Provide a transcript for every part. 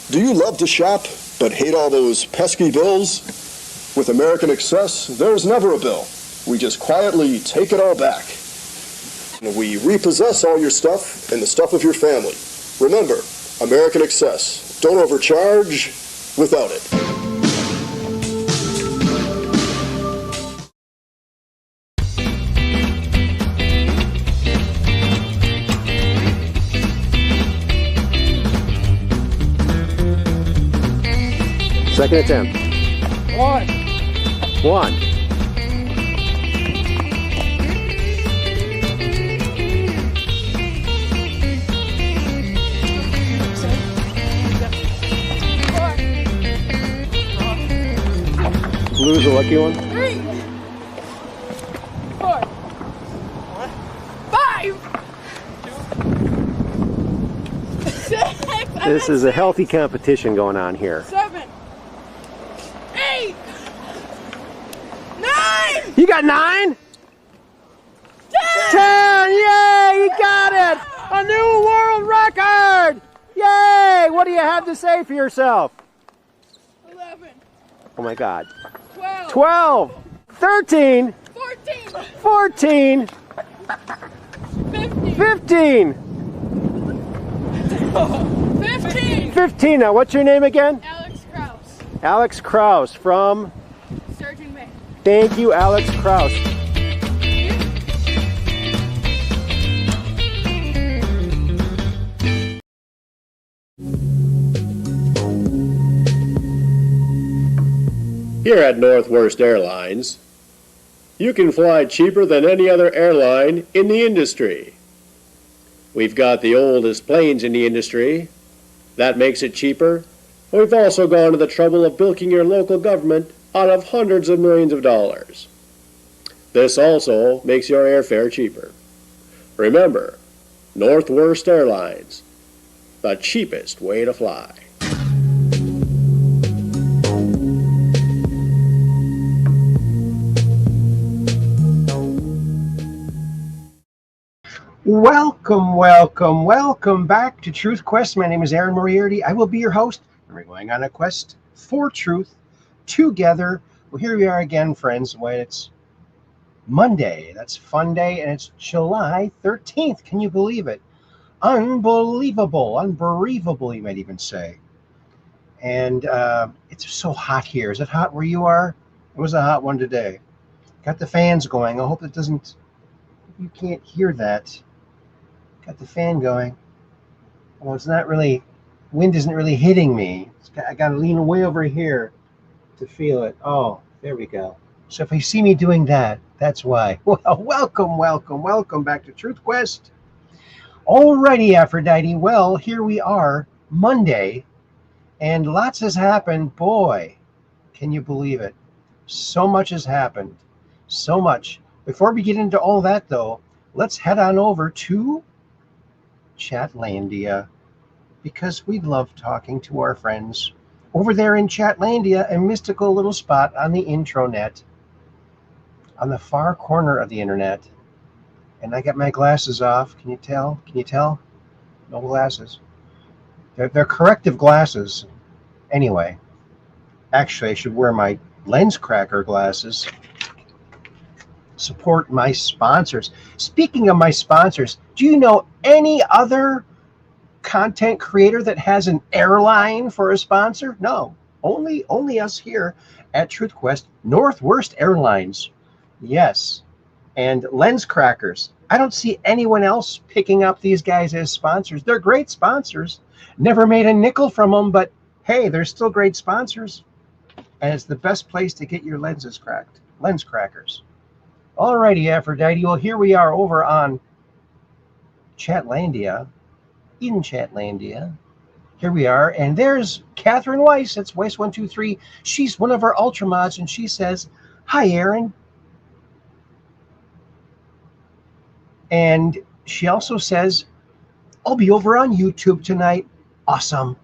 Do you love to shop, but hate all those pesky bills? With American Express, there's never a bill. We just quietly take it all back. We repossess all your stuff and the stuff of your family. Remember, American Express. Don't overcharge without it. Second attempt. One. Blue's a lucky one. 3, 4, 5, 6. This is a healthy competition going on here. 7, 8, 9. You got 9? 10! Yay! You got it! A new world record! Yay! What do you have to say for yourself? 11, Oh my God. 12, 12! 13! 14, 14! 15, 15! 15. 15. Now, what's your name again? Alex Krause, Alex Krause from... Sturgeon, Maine. Thank you, Alex Krause. Here at Northwest Airlines, you can fly cheaper than any other airline in the industry. We've got the oldest planes in the industry. That makes it cheaper. We've also gone to the trouble of bilking your local government out of hundreds of millions of dollars. This also makes your airfare cheaper. Remember, Northwest Airlines, the cheapest way to fly. Welcome back to Truth Quest. My name is Aaron Moriarty. I will be your host, and we're going on a quest for truth together. Well, here we are again, friends. When it's Monday, that's fun day, and it's July 13th. Can you believe it? Unbelievable, unbelievable, you might even say. And it's so hot here. Is it hot where you are? It was a hot one today. Got the fans going. I hope it doesn't, you can't hear that. Got the fan going. Well, it's not really, wind isn't really hitting me. I got to lean way over here to feel it. Oh, there we go. So if you see me doing that, that's why. Well, welcome back to Truth Quest. Alrighty, Aphrodite. Well, here we are, Monday, and lots has happened. Boy, can you believe it? So much has happened. So much. Before we get into all that, though, let's head on over to Chatlandia, because we love talking to our friends over there in Chatlandia, a mystical little spot on the intranet, on the far corner of the internet. And I got my glasses off. Can you tell? Can you tell? No glasses. They're corrective glasses. Anyway, actually, I should wear my lens cracker glasses. Support my sponsors. Speaking of my sponsors, do you know any other content creator that has an airline for a sponsor? No, only us here at Truth Quest. Northwest Airlines, yes, and Lens Crackers. I don't see anyone else picking up these guys as sponsors. They're great sponsors. Never made a nickel from them, but hey, they're still great sponsors, and it's the best place to get your lenses cracked. Lens Crackers. Alrighty, Aphrodite. Well, here we are over on Chatlandia, in Chatlandia. Here we are, and there's Catherine Weiss. It's Weiss123. She's one of our Ultramods, and she says, "Hi, Aaron." And she also says, "I'll be over on YouTube tonight." Awesome.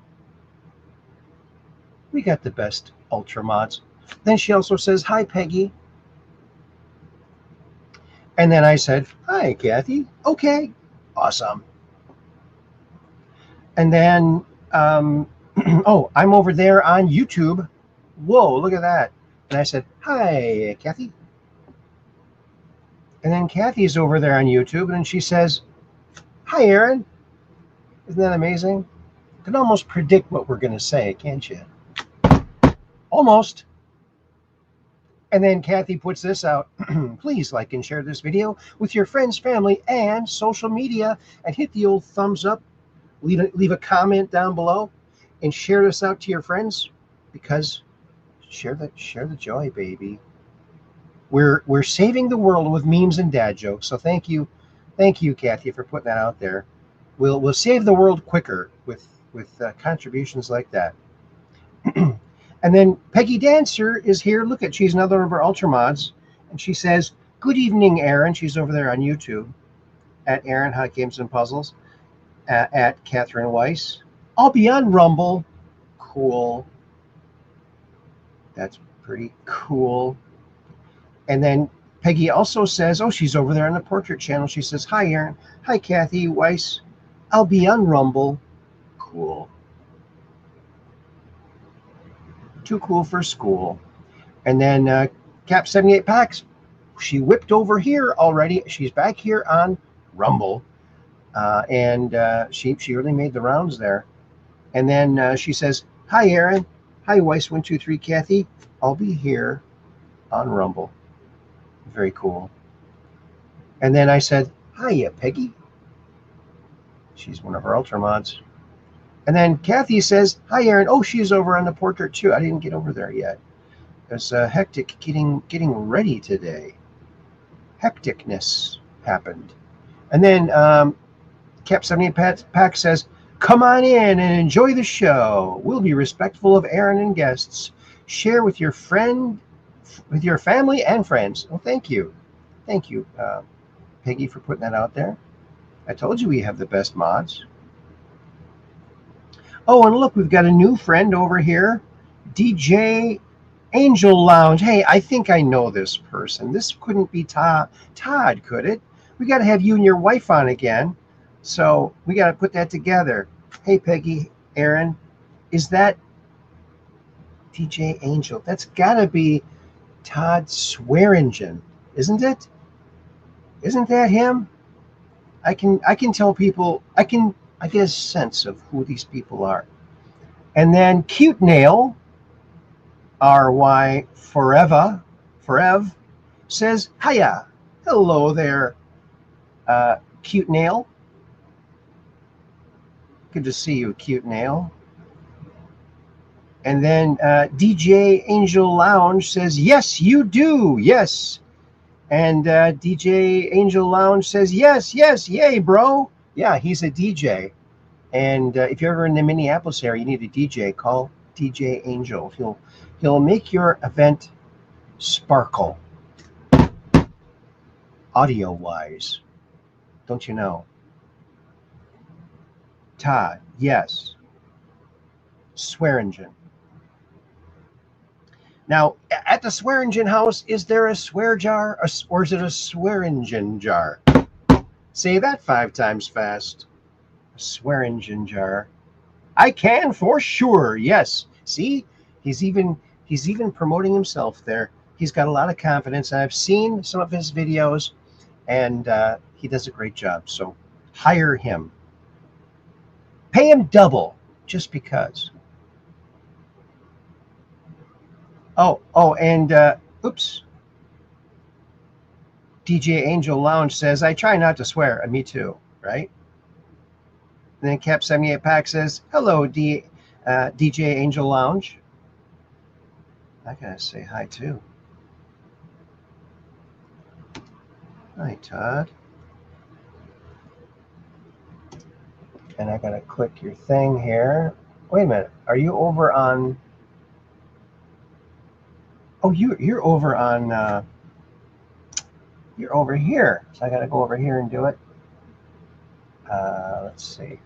We got the best Ultramods. Then she also says, hi, Peggy. And then I said, hi, Kathy. Okay, awesome. And then, oh, I'm over there on YouTube. Whoa, look at that. And I said, hi, Kathy. And then Kathy's over there on YouTube, and she says, hi, Aaron. Isn't that amazing? You can almost predict what we're going to say, can't you? Almost. And then Kathy puts this out. Please like and share this video with your friends, family, and social media, and hit the old thumbs up. Leave a comment down below, and share this out to your friends, because share the joy, baby. We're saving the world with memes and dad jokes. So thank you, Kathy, for putting that out there. We'll save the world quicker with contributions like that. And then Peggy Dancer is here. Look at, she's another of our Ultra Mods, and she says, good evening, Aaron. She's over there on YouTube at Aaron Hot Games and Puzzles, at Catherine Weiss. I'll be on Rumble. Cool. That's pretty cool. And then Peggy also says, oh, she's over there on the portrait channel. She says, hi, Aaron. Hi, Kathy Weiss. I'll be on Rumble. Cool. Too cool for school. And then Cap 78 Packs, she whipped over here already. She's back here on Rumble. And she really made the rounds there. And then she says, hi, Aaron. Hi, Weiss123 Kathy. I'll be here on Rumble. Very cool. And then I said, hiya, Peggy. She's one of our Ultra Mods. And then Kathy says, hi, Aaron. Oh, she's over on the portrait too. I didn't get over there yet. It's hectic getting ready today. Hecticness happened. And then Cap 78 Pack says, come on in and enjoy the show. We'll be respectful of Aaron and guests. Share with your friend, with your family and friends. Well, thank you. Thank you, Peggy, for putting that out there. I told you we have the best mods. Oh, and look, we've got a new friend over here, DJ Angel Lounge. Hey, I think I know this person. This couldn't be Todd, could it? We got to have you and your wife on again. So we got to put that together. Hey, Peggy, Aaron, is that DJ Angel? That's got to be Todd Swearingen, isn't it? Isn't that him? I can tell people, I get a sense of who these people are. And then Cute Nail, RY Forever, says, hiya. Hello there, Cute Nail. Good to see you, Cute Nail. And then DJ Angel Lounge says, yes, you do. Yes. And DJ Angel Lounge says, yes, yay, bro. Yeah, he's a DJ. And if you're ever in the Minneapolis area, you need a DJ, call DJ Angel. He'll make your event sparkle, audio-wise. Don't you know? Todd, yes. Swearingen. Now, at the Swearingen house, is there a swear jar, or is it a Swearingen jar? Say that 5 times fast. A Swearingen jar. I can for sure. Yes. See, he's even promoting himself there. He's got a lot of confidence. I've seen some of his videos, and he does a great job. So hire him. Pay him double, just because. Oh, and oops. DJ Angel Lounge says, I try not to swear. Me too, right? And then Cap 78 Pack says, hello, DJ Angel Lounge. I gotta say hi too. Hi, Todd. And I gotta click your thing here. Wait a minute. Are you over on? Oh, you're over on. You're over here. So I gotta go over here and do it. Let's see.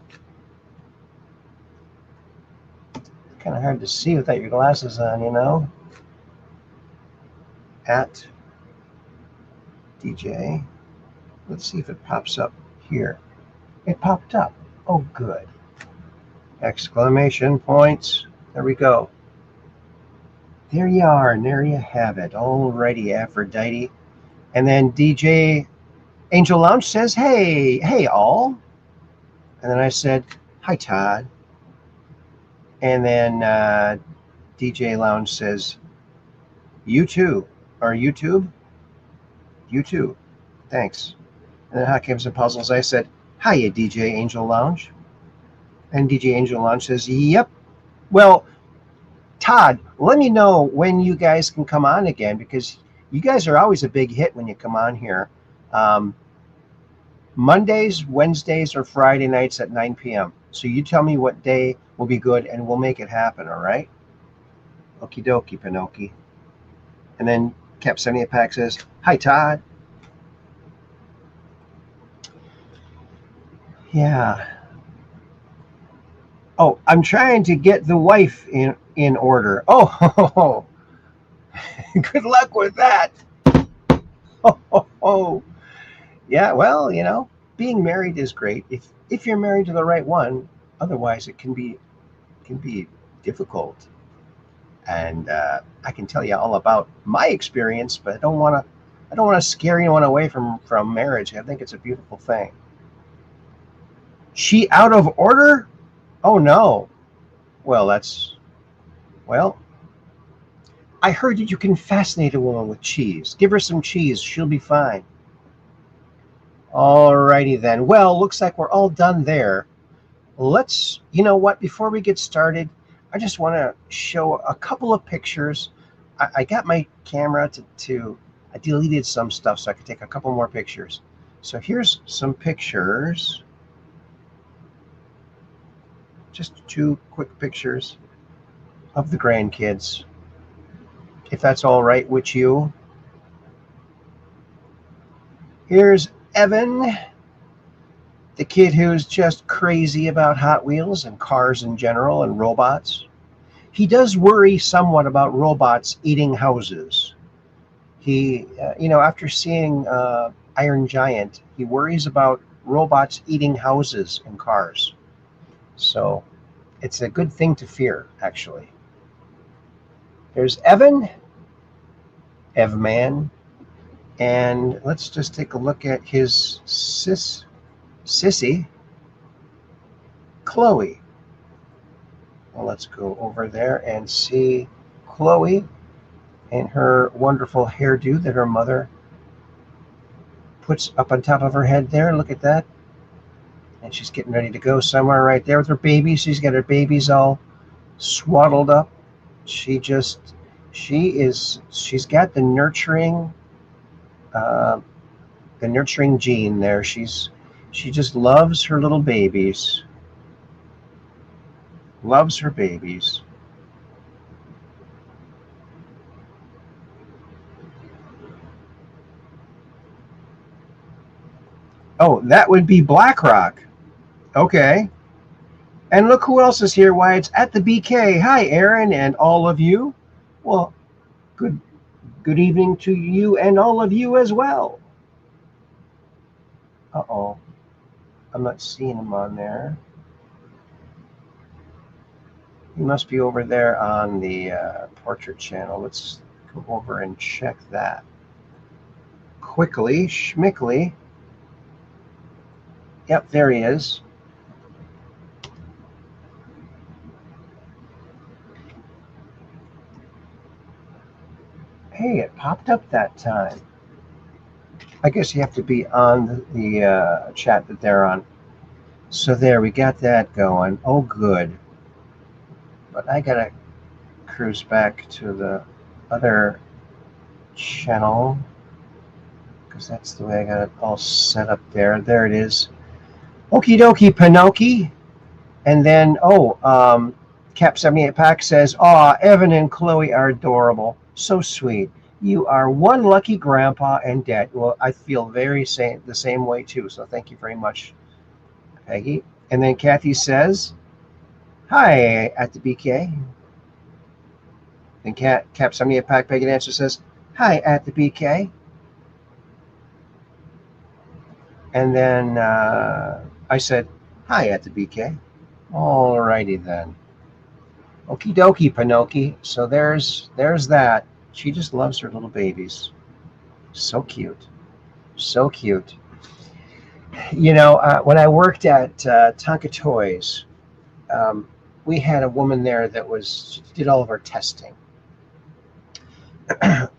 Kind of hard to see without your glasses on, you know. at DJ. Let's see if it pops up here. It popped up. Oh, good. Exclamation points. There we go. There you are, and there you have it. Alrighty, Aphrodite. And then DJ Angel Lounge says, hey all. And then I said, hi Todd. And then DJ Lounge says, you too. Or YouTube? You too. Thanks. And then Hot Games and Puzzles, I said, hiya DJ Angel Lounge. And DJ Angel Lounge says, yep. Well, Todd, let me know when you guys can come on again, because you guys are always a big hit when you come on here. Mondays, Wednesdays, or Friday nights at 9 p.m. So you tell me what day will be good, and we'll make it happen, all right? Okie dokie, Pinocchio. And then Cap 78 Pack says, hi, Todd. Yeah. Oh, I'm trying to get the wife in order. Oh, good luck with that. Oh. Yeah, well, you know, being married is great if you're married to the right one. Otherwise, it can be difficult. And I can tell you all about my experience, but I don't want to scare anyone away from marriage. I think it's a beautiful thing. She out of order? Oh no. Well, I heard that you can fascinate a woman with cheese. Give her some cheese, she'll be fine. Alrighty then. Well, looks like we're all done there. You know what, before we get started, I just want to show a couple of pictures. I got my camera I deleted some stuff so I could take a couple more pictures. So here's some pictures. Just 2 quick pictures of the grandkids, if that's all right with you. Here's Evan, the kid who's just crazy about Hot Wheels and cars in general and robots. He does worry somewhat about robots eating houses. He, after seeing Iron Giant, he worries about robots eating houses and cars. So it's a good thing to fear, actually. There's Evan, Evman. And let's just take a look at his sissy, Chloe. Well, let's go over there and see Chloe and her wonderful hairdo that her mother puts up on top of her head there. Look at that. And she's getting ready to go somewhere right there with her baby. She's got her babies all swaddled up. She's got the nurturing gene there. She just loves her little babies. Loves her babies. Oh, that would be BlackRock. Okay. And look who else is here. Why, it's at the BK. Hi, Aaron, and all of you. Well, good evening to you and all of you as well. Uh-oh. I'm not seeing him on there. He must be over there on the portrait channel. Let's go over and check that quickly. Schmickly. Yep, there he is. Hey, it popped up that time. I guess you have to be on the chat that they're on. So there, we got that going. Oh, good. But I gotta cruise back to the other channel because that's the way I got it all set up there. There it is. Okie dokie, Pinocchio. And then, Cap 78 Pack says, aw, Evan and Chloe are adorable. So sweet. You are one lucky grandpa and dad. Well, I feel the same way too. So thank you very much, Peggy. And then Kathy says, hi at the BK. Then Cap 78 Pack Peggy Dancer says, hi at the BK. And then I said, hi at the BK. Alrighty then. Okie dokie, Pinocchio. So there's that. She just loves her little babies. So cute. So cute. You know, when I worked at Tonka Toys, we had a woman there that she did all of our testing.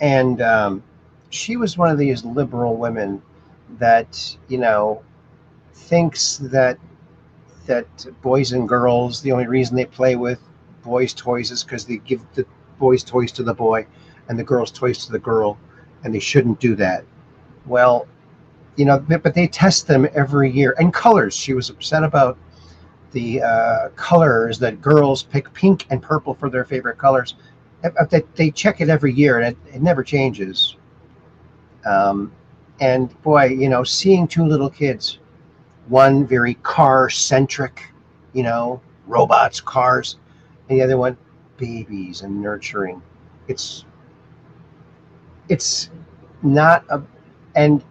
And she was one of these liberal women that, you know, thinks that boys and girls, the only reason they play with boys' toys is because they give the boys' toys to the boy and the girls' toys to the girl, and they shouldn't do that. Well, you know, but they test them every year. And colors. She was upset about the colors that girls pick pink and purple for their favorite colors. They check it every year, and it never changes. And boy, you know, seeing two little kids, one very car-centric, you know, robots, cars, and the other one, babies and nurturing. It's not a... And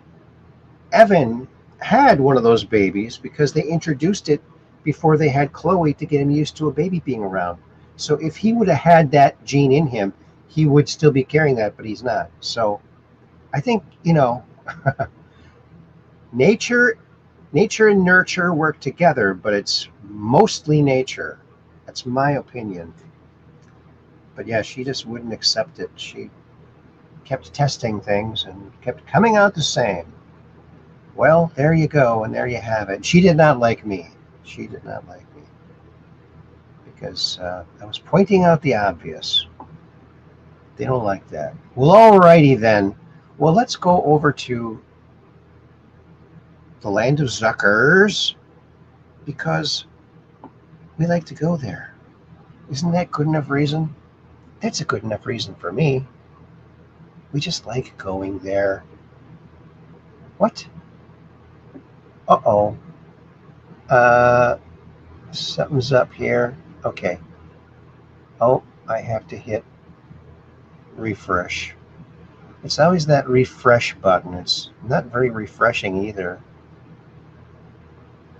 Evan had one of those babies because they introduced it before they had Chloe to get him used to a baby being around. So if he would have had that gene in him, he would still be carrying that, but he's not. So I think, you know, nature and nurture work together, but it's mostly nature. That's my opinion. But yeah, she just wouldn't accept it. She kept testing things and kept coming out the same. Well, there you go, and there you have it. She did not like me. She did not like me. Because I was pointing out the obvious. They don't like that. Well, alrighty then. Well, let's go over to the land of Zuckers, because we like to go there. Isn't that good enough reason? That's a good enough reason for me. We just like going there. What? Uh-oh. Something's up here. Okay. Oh, I have to hit refresh. It's always that refresh button. It's not very refreshing either.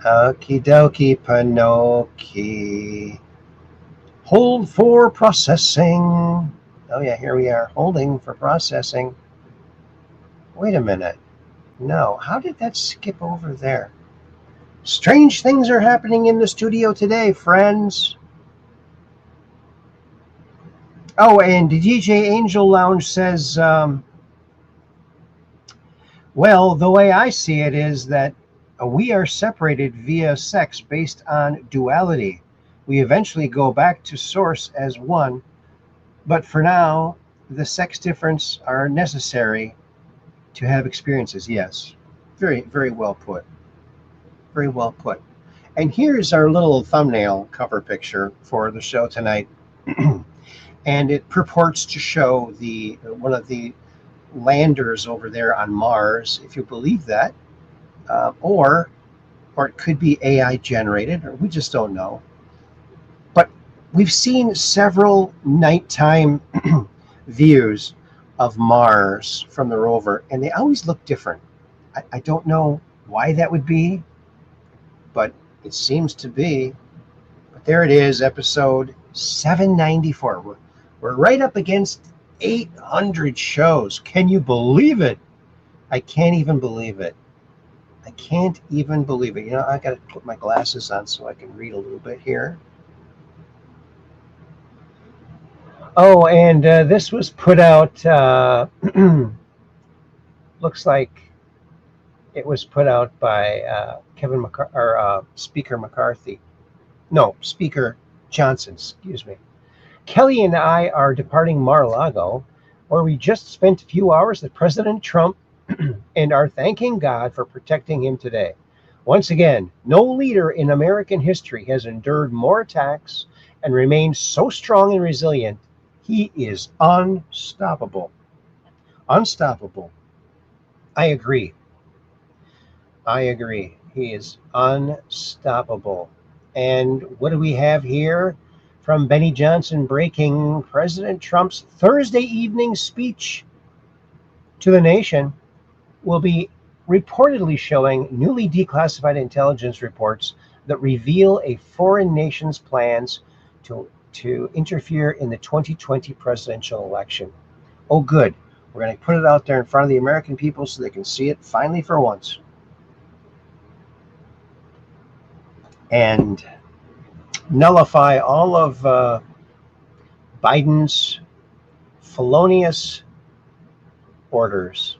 Okie dokie, Pinocchio. Hold for processing. Oh yeah, here we are, holding for processing. Wait a minute. No, how did that skip over there? Strange things are happening in the studio today, friends. Oh, and DJ Angel Lounge says, well, the way I see it is that we are separated via sex based on duality. We eventually go back to source as one, but for now, the sex difference are necessary to have experiences. Yes, very, very well put. Very well put. And here's our little thumbnail cover picture for the show tonight. And it purports to show one of the landers over there on Mars, if you believe that, or it could be AI generated, or we just don't know. But we've seen several nighttime views of Mars from the rover, and they always look different. I don't know why that would be, but it seems to be. But there it is, episode 794. We're right up against 800 shows. Can you believe it? I can't even believe it. I can't even believe it. You know, I got to put my glasses on so I can read a little bit here. Oh, and this was put out, looks like it was put out by Speaker McCarthy. No, Speaker Johnson, excuse me. Kelly and I are departing Mar-a-Lago, where we just spent a few hours with President Trump and are thanking God for protecting him today. Once again, no leader in American history has endured more attacks and remained so strong and resilient. He is unstoppable. Unstoppable. I agree. He is unstoppable. And what do we have here? From Benny Johnson breaking President Trump's Thursday evening speech to the nation will be reportedly showing newly declassified intelligence reports that reveal a foreign nation's plans to interfere in the 2020 presidential election. Oh, good. We're going to put it out there in front of the American people so they can see it finally for once. And nullify all of Biden's felonious orders.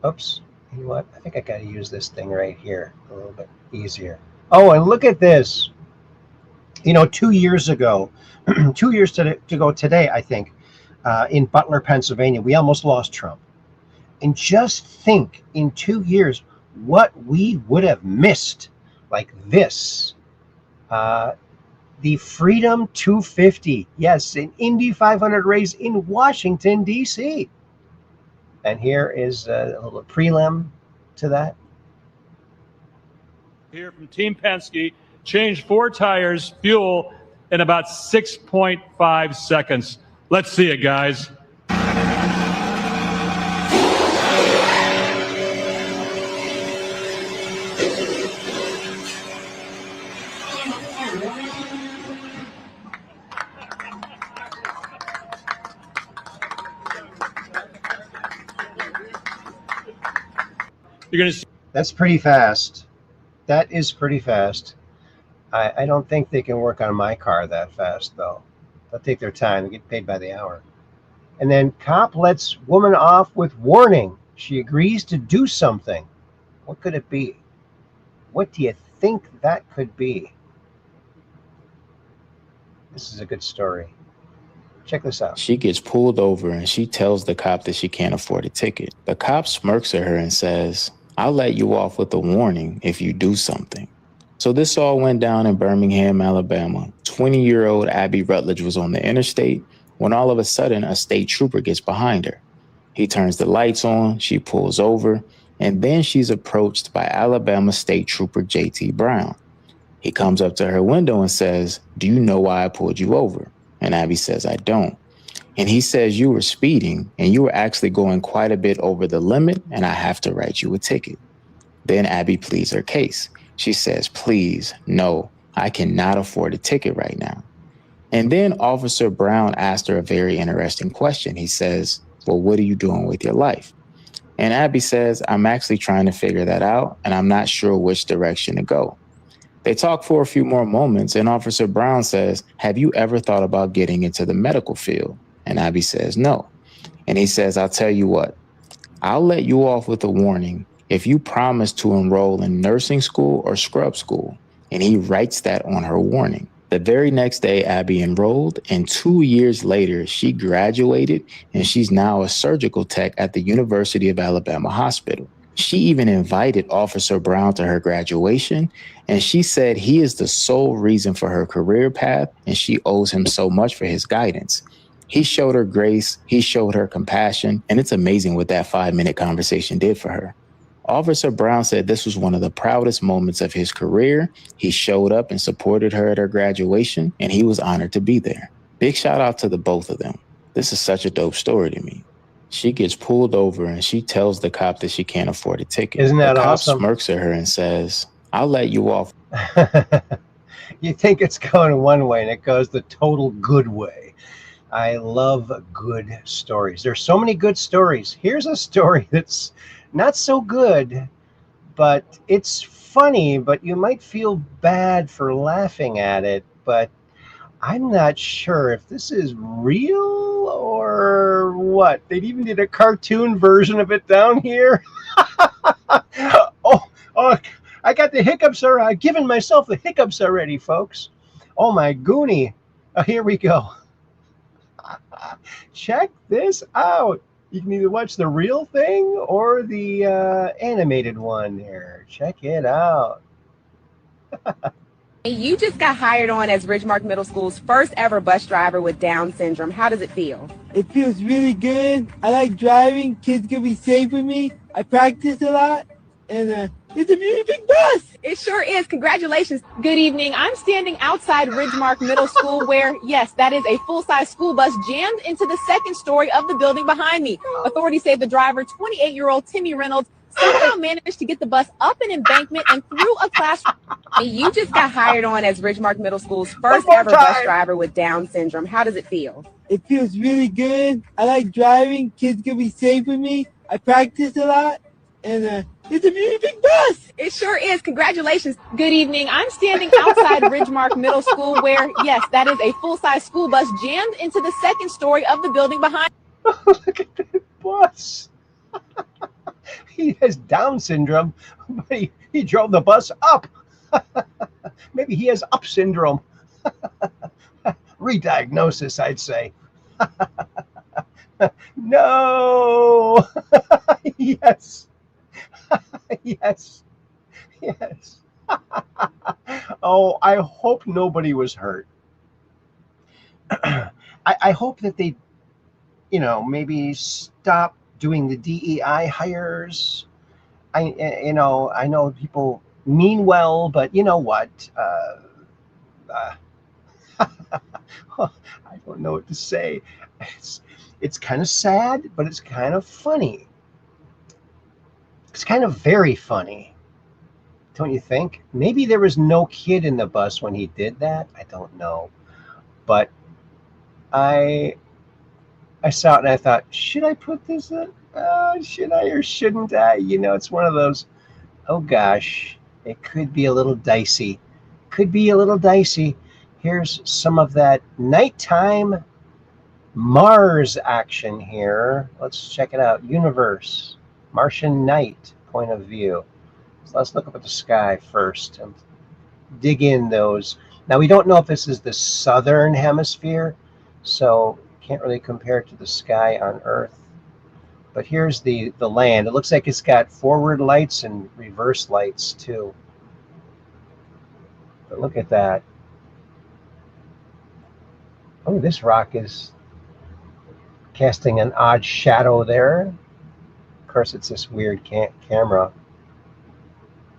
Oops. You know what? I think I got to use this thing right here a little bit easier. Oh, and look at this. 2 years ago, 2 years to go today, I think, in Butler, Pennsylvania, we almost lost Trump. And just think, in 2 years, what we would have missed, like this. The Freedom 250, yes, an Indy 500 race in Washington, D.C. And here is a little prelim to that. Here from Team Penske, changed 4 tires, fuel in about 6.5 seconds. Let's see it, guys. You're going to see. That's pretty fast. That is pretty fast. I don't think they can work on my car that fast, though. They'll take their time. They get paid by the hour. And then cop lets woman off with warning. She agrees to do something. What could it be? What do you think that could be? This is a good story. Check this out. She gets pulled over and she tells the cop that she can't afford a ticket. The cop smirks at her and says, "I'll let you off with a warning if you do something." So this all went down in Birmingham, Alabama. 20-year-old Abby Rutledge was on the interstate when all of a sudden a state trooper gets behind her. He turns the lights on, she pulls over, and then she's approached by Alabama State Trooper J.T. Brown. He comes up to her window and says, "Do you know why I pulled you over?" And Abby says, "I don't." And he says, "You were speeding and you were actually going quite a bit over the limit and I have to write you a ticket." Then Abby pleads her case. She says, "Please, no, I cannot afford a ticket right now." And then Officer Brown asked her a very interesting question. He says, "Well, what are you doing with your life?" And Abby says, "I'm actually trying to figure that out and I'm not sure which direction to go." They talk for a few more moments and Officer Brown says, "Have you ever thought about getting into the medical field?" And Abby says, "No." And he says, "I'll tell you what, I'll let you off with a warning if you promise to enroll in nursing school or scrub school." And he writes that on her warning. The very next day, Abby enrolled, and 2 years later, she graduated, and she's now a surgical tech at the University of Alabama Hospital. She even invited Officer Brown to her graduation, and she said he is the sole reason for her career path, and she owes him so much for his guidance. He showed her grace, he showed her compassion, and it's amazing what that 5-minute conversation did for her. Officer Brown said this was one of the proudest moments of his career. He showed up and supported her at her graduation, and he was honored to be there. Big shout out to the both of them. This is such a dope story to me. She gets pulled over and she tells the cop that she can't afford a ticket. Isn't that The awesome? cop smirks at her and says, "I'll let you off." You think it's going one way and it goes the total good way. I love good stories. There's so many good stories. Here's a story that's not so good, but it's funny, but you might feel bad for laughing at it, but I'm not sure if this is real or what. They even did a cartoon version of it down here. oh, I got the hiccups. I've given myself the hiccups already, folks. Oh, my goonie. Here we go. Check this out. You can either watch the real thing or the animated one there. Check it out. You just got hired on as Ridgemark Middle School's first ever bus driver with Down syndrome. How does it feel? It feels really good. I like driving. Kids can be safe with me. I practice a lot. And It's a really big bus. It sure is. Congratulations. Good evening. I'm standing outside Ridgemark Middle School where, yes, that is a full-size school bus jammed into the second story of the building behind me. Authorities say the driver, 28-year-old Timmy Reynolds, somehow managed to get the bus up an embankment and through a classroom. You just got hired on as Ridgemark Middle School's first ever bus driver with Down syndrome. How does it feel? It feels really good. I like driving. Kids can be safe with me. I practice a lot. And it's a really big bus. It sure is. Congratulations. Good evening. I'm standing outside Ridgemark Middle School where, yes, that is a full-size school bus jammed into the second story of the building behind. Look at that bus. He has Down syndrome, but he drove the bus up. Maybe he has up syndrome. Rediagnosis, I'd say. No. Yes. Yes. Yes. Oh, I hope nobody was hurt. I hope that they, maybe stop doing the DEI hires. I know people mean well, but you know what? I don't know what to say. It's kind of sad, but it's kind of funny. It's kind of very funny, don't you think? Maybe there was no kid in the bus when he did that. I don't know, but I saw it and I thought, should I put this in? Should I or shouldn't I? It's one of those. Oh gosh, it could be a little dicey. Could be a little dicey. Here's some of that nighttime Mars action here. Let's check it out. Universe, Martian night point of view. So let's look up at the sky first and dig in those. Now we don't know if this is the southern hemisphere, so can't really compare it to the sky on Earth. But here's the land. It looks like it's got forward lights and reverse lights too. But look at that. Oh, this rock is casting an odd shadow there. Of course, it's this weird camera,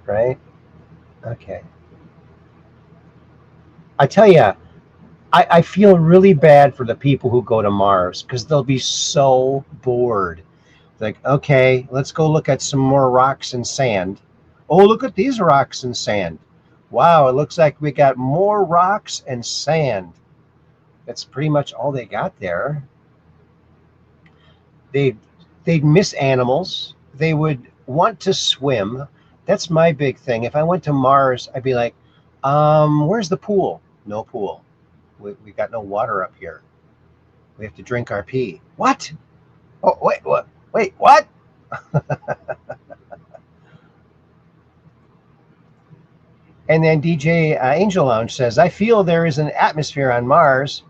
right? Okay. I tell you, I feel really bad for the people who go to Mars because they'll be so bored. Like, okay, let's go look at some more rocks and sand. Oh, look at these rocks and sand. Wow, it looks like we got more rocks and sand. That's pretty much all they got there. They'd miss animals. They would want to swim. That's my big thing. If I went to Mars, I'd be like, where's the pool? No pool. We got no water up here. We have to drink our pee. What? Oh, wait, what? Wait, what? And then DJ Angel Lounge says, I feel there is an atmosphere on Mars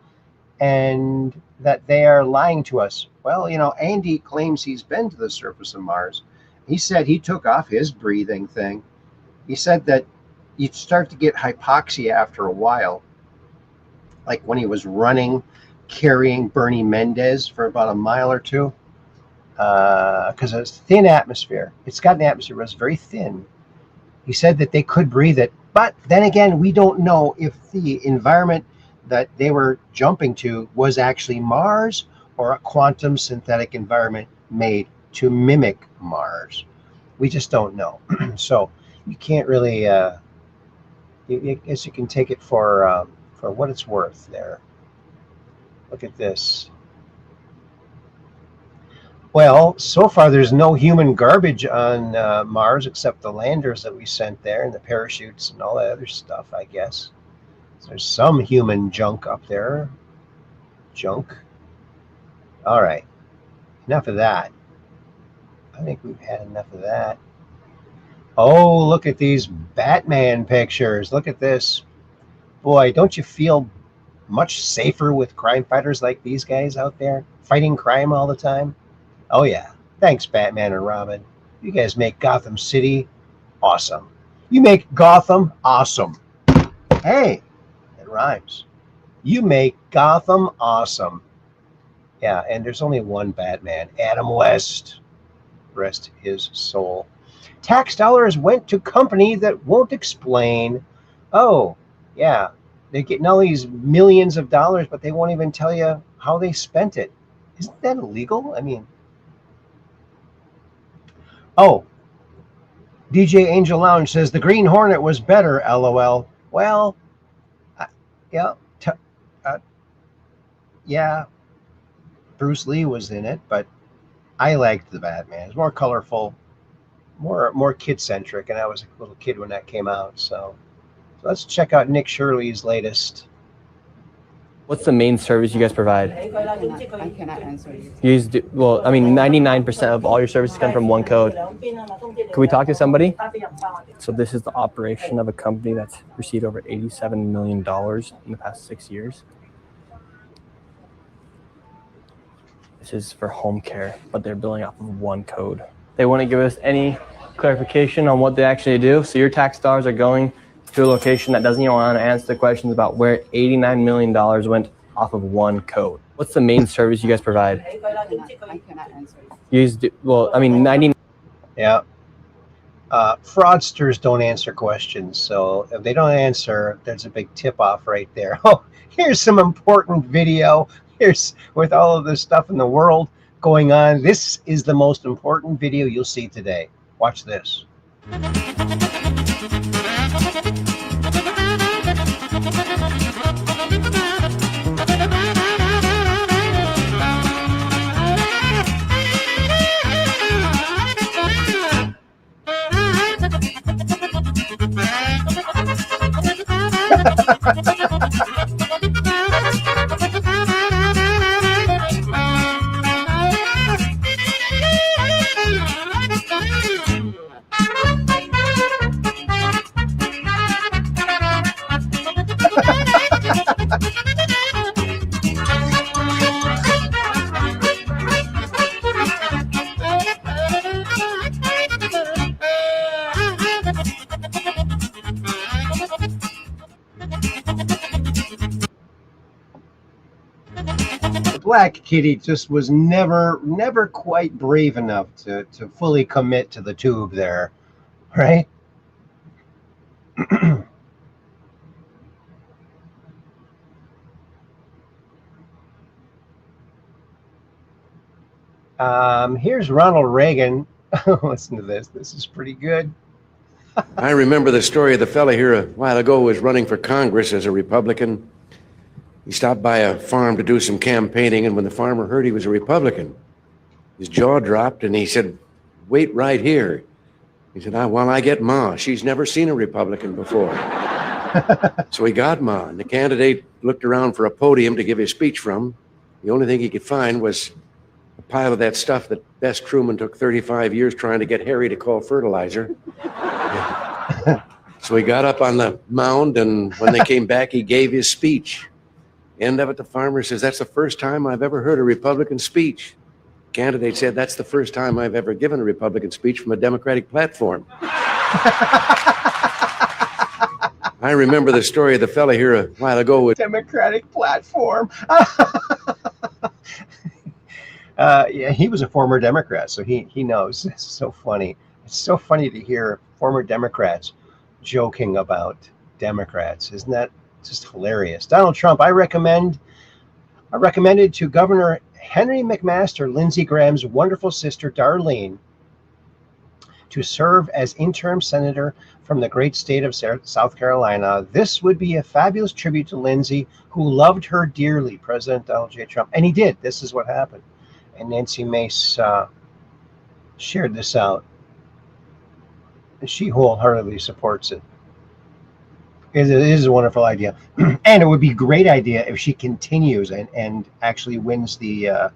and that they are lying to us. Well, Andy claims he's been to the surface of Mars. He said he took off his breathing thing. He said that you'd start to get hypoxia after a while. Like when he was running, carrying Bernie Mendez for about a mile or two. Because it's thin atmosphere. It's got an atmosphere, but it's very thin. He said that they could breathe it. But then again, we don't know if the environment that they were jumping to was actually Mars or a quantum synthetic environment made to mimic Mars. We just don't know. So you can't really, I guess you can take it for what it's worth there. Look at this. Well, so far there's no human garbage on Mars except the landers that we sent there and the parachutes and all that other stuff, I guess. So there's some human junk up there. Junk. All right. Enough of that. I think we've had enough of that. Oh, look at these Batman pictures. Look at this. Boy, don't you feel much safer with crime fighters like these guys out there fighting crime all the time? Oh, yeah. Thanks, Batman and Robin. You guys make Gotham City awesome. You make Gotham awesome. Hey, it rhymes. You make Gotham awesome. Yeah, and there's only one Batman, Adam West. Rest his soul. Tax dollars went to company that won't explain. Oh, yeah. They're getting all these millions of dollars, but they won't even tell you how they spent it. Isn't that illegal? I mean, oh, DJ Angel Lounge says the Green Hornet was better, LOL. Well, yeah, yeah, Bruce Lee was in it, but I liked the Batman. It's more colorful, more kid-centric, and I was a little kid when that came out. So let's check out Nick Shirley's latest. What's the main service you guys provide? I cannot answer you. You guys do, well, I mean, 99% of all your services come from one code. Can we talk to somebody? So this is the operation of a company that's received over $87 million in the past 6 years. This is for home care, but they're billing off of one code. They want to give us any clarification on what they actually do. So your tax dollars are going to a location that doesn't even want to answer the questions about where $89 million went off of one code. What's the main service you guys provide? I cannot answer you. You guys do, well, I mean, 90. Yeah. Fraudsters don't answer questions. So if they don't answer, there's a big tip-off right there. Oh, here's some important video. Here's with all of this stuff in the world going on. This is the most important video you'll see today. Watch this. Black Kitty just was never quite brave enough to fully commit to the tube there, right? Here's Ronald Reagan. Listen to this. This is pretty good. I remember the story of the fella here a while ago who was running for Congress as a Republican. He stopped by a farm to do some campaigning, and when the farmer heard he was a Republican, his jaw dropped, and he said, "Wait right here." He said, "While I get Ma. She's never seen a Republican before." So he got Ma, and the candidate looked around for a podium to give his speech from. The only thing he could find was a pile of that stuff that Bess Truman took 35 years trying to get Harry to call fertilizer. So he got up on the mound, and when they came back, he gave his speech. End of it, the farmer says, "That's the first time I've ever heard a Republican speech." Candidate said, "That's the first time I've ever given a Republican speech from a Democratic platform." I remember the story of the fella here a while ago with Democratic platform. Yeah, he was a former Democrat, so he knows. It's so funny. It's so funny to hear former Democrats joking about Democrats. Isn't that just hilarious? Donald Trump, I recommended to Governor Henry McMaster, Lindsey Graham's wonderful sister, Darlene, to serve as interim senator from the great state of South Carolina. This would be a fabulous tribute to Lindsey, who loved her dearly, President Donald J. Trump. And he did. This is what happened. And Nancy Mace shared this out. And she wholeheartedly supports it. It is a wonderful idea. And it would be a great idea if she continues and actually wins the,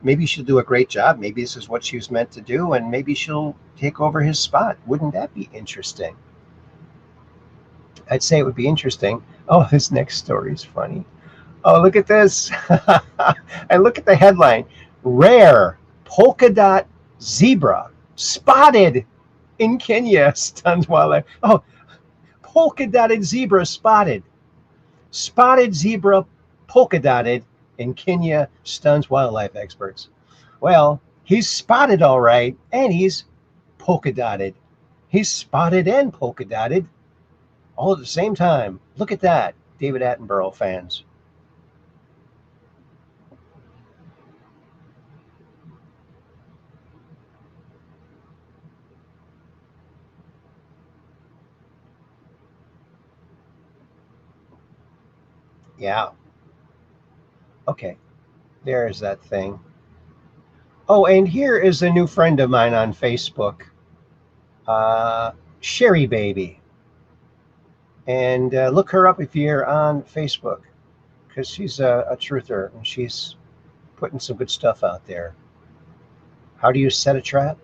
maybe she'll do a great job. Maybe this is what she was meant to do, and maybe she'll take over his spot. Wouldn't that be interesting? I'd say it would be interesting. Oh, this next story is funny. Oh, look at this. And look at the headline. Rare polka dot zebra spotted in Kenya stuns wildlife. Oh, polka dotted zebra spotted. Spotted zebra polka dotted in Kenya stuns wildlife experts. Well, he's spotted all right, and he's polka dotted. He's spotted and polka dotted all at the same time. Look at that, David Attenborough fans. Yeah. Okay. There's that thing. Oh, and here is a new friend of mine on Facebook, Sherry Baby. And look her up if you're on Facebook, because she's a truther and she's putting some good stuff out there. How do you set a trap?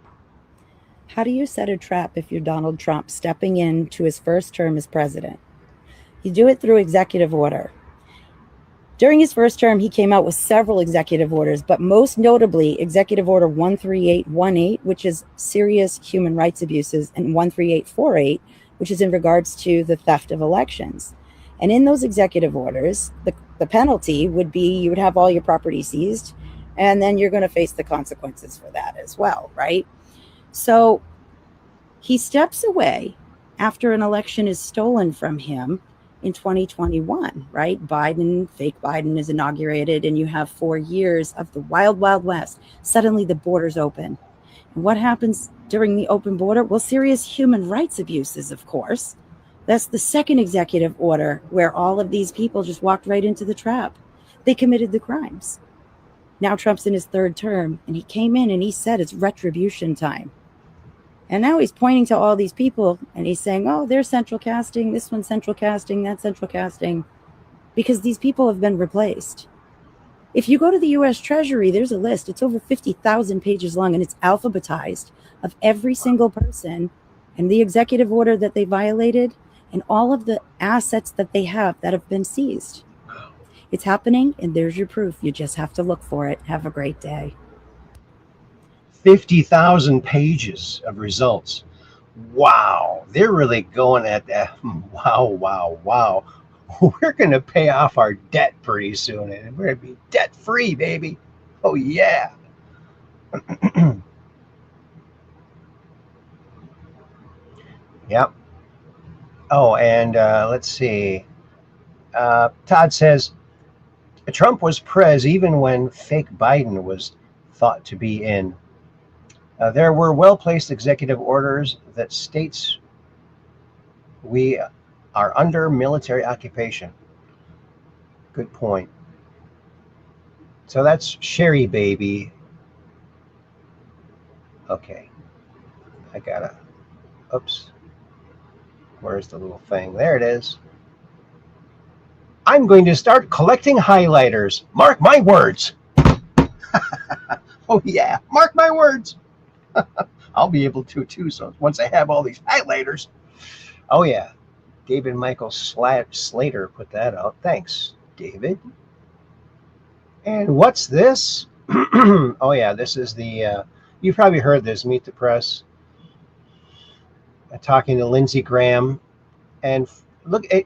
How do you set a trap if you're Donald Trump stepping into his first term as president? You do it through executive order. During his first term, he came out with several executive orders, but most notably Executive Order 13818, which is serious human rights abuses, and 13848, which is in regards to the theft of elections. And in those executive orders, the penalty would be you would have all your property seized, and then you're going to face the consequences for that as well, right? So he steps away after an election is stolen from him in 2021, right? Fake Biden is inaugurated, and you have 4 years of the wild, wild west. Suddenly the borders open. And what happens during the open border? Well, serious human rights abuses, of course. That's the second executive order where all of these people just walked right into the trap. They committed the crimes. Now Trump's in his third term, and he came in and he said it's retribution time. And now he's pointing to all these people and he's saying, oh, they're central casting, this one's central casting, that's central casting, because these people have been replaced. If you go to the U.S. Treasury, there's a list. It's over 50,000 pages long, and it's alphabetized of every single person and the executive order that they violated and all of the assets that they have that have been seized. It's happening, and there's your proof. You just have to look for it. Have a great day. 50,000 pages of results. Wow, they're really going at that. Wow, wow, wow. We're going to pay off our debt pretty soon, and we're going to be debt free, baby. Oh, yeah. Yep. Oh, and let's see. Todd says, Trump was prez even when fake Biden was thought to be in. There were well-placed executive orders that states we are under military occupation. Good point. So that's Sherry Baby. Okay. I gotta, oops. Where's the little thing? There it is. I'm going to start collecting highlighters. Mark my words. Oh yeah, mark my words. I'll be able to too, so once I have all these highlighters. Oh yeah, David Michael Slater put that out. Thanks, David. And what's this? Oh yeah, this is the, you've probably heard this, Meet the Press. Talking to Lindsey Graham. And look at,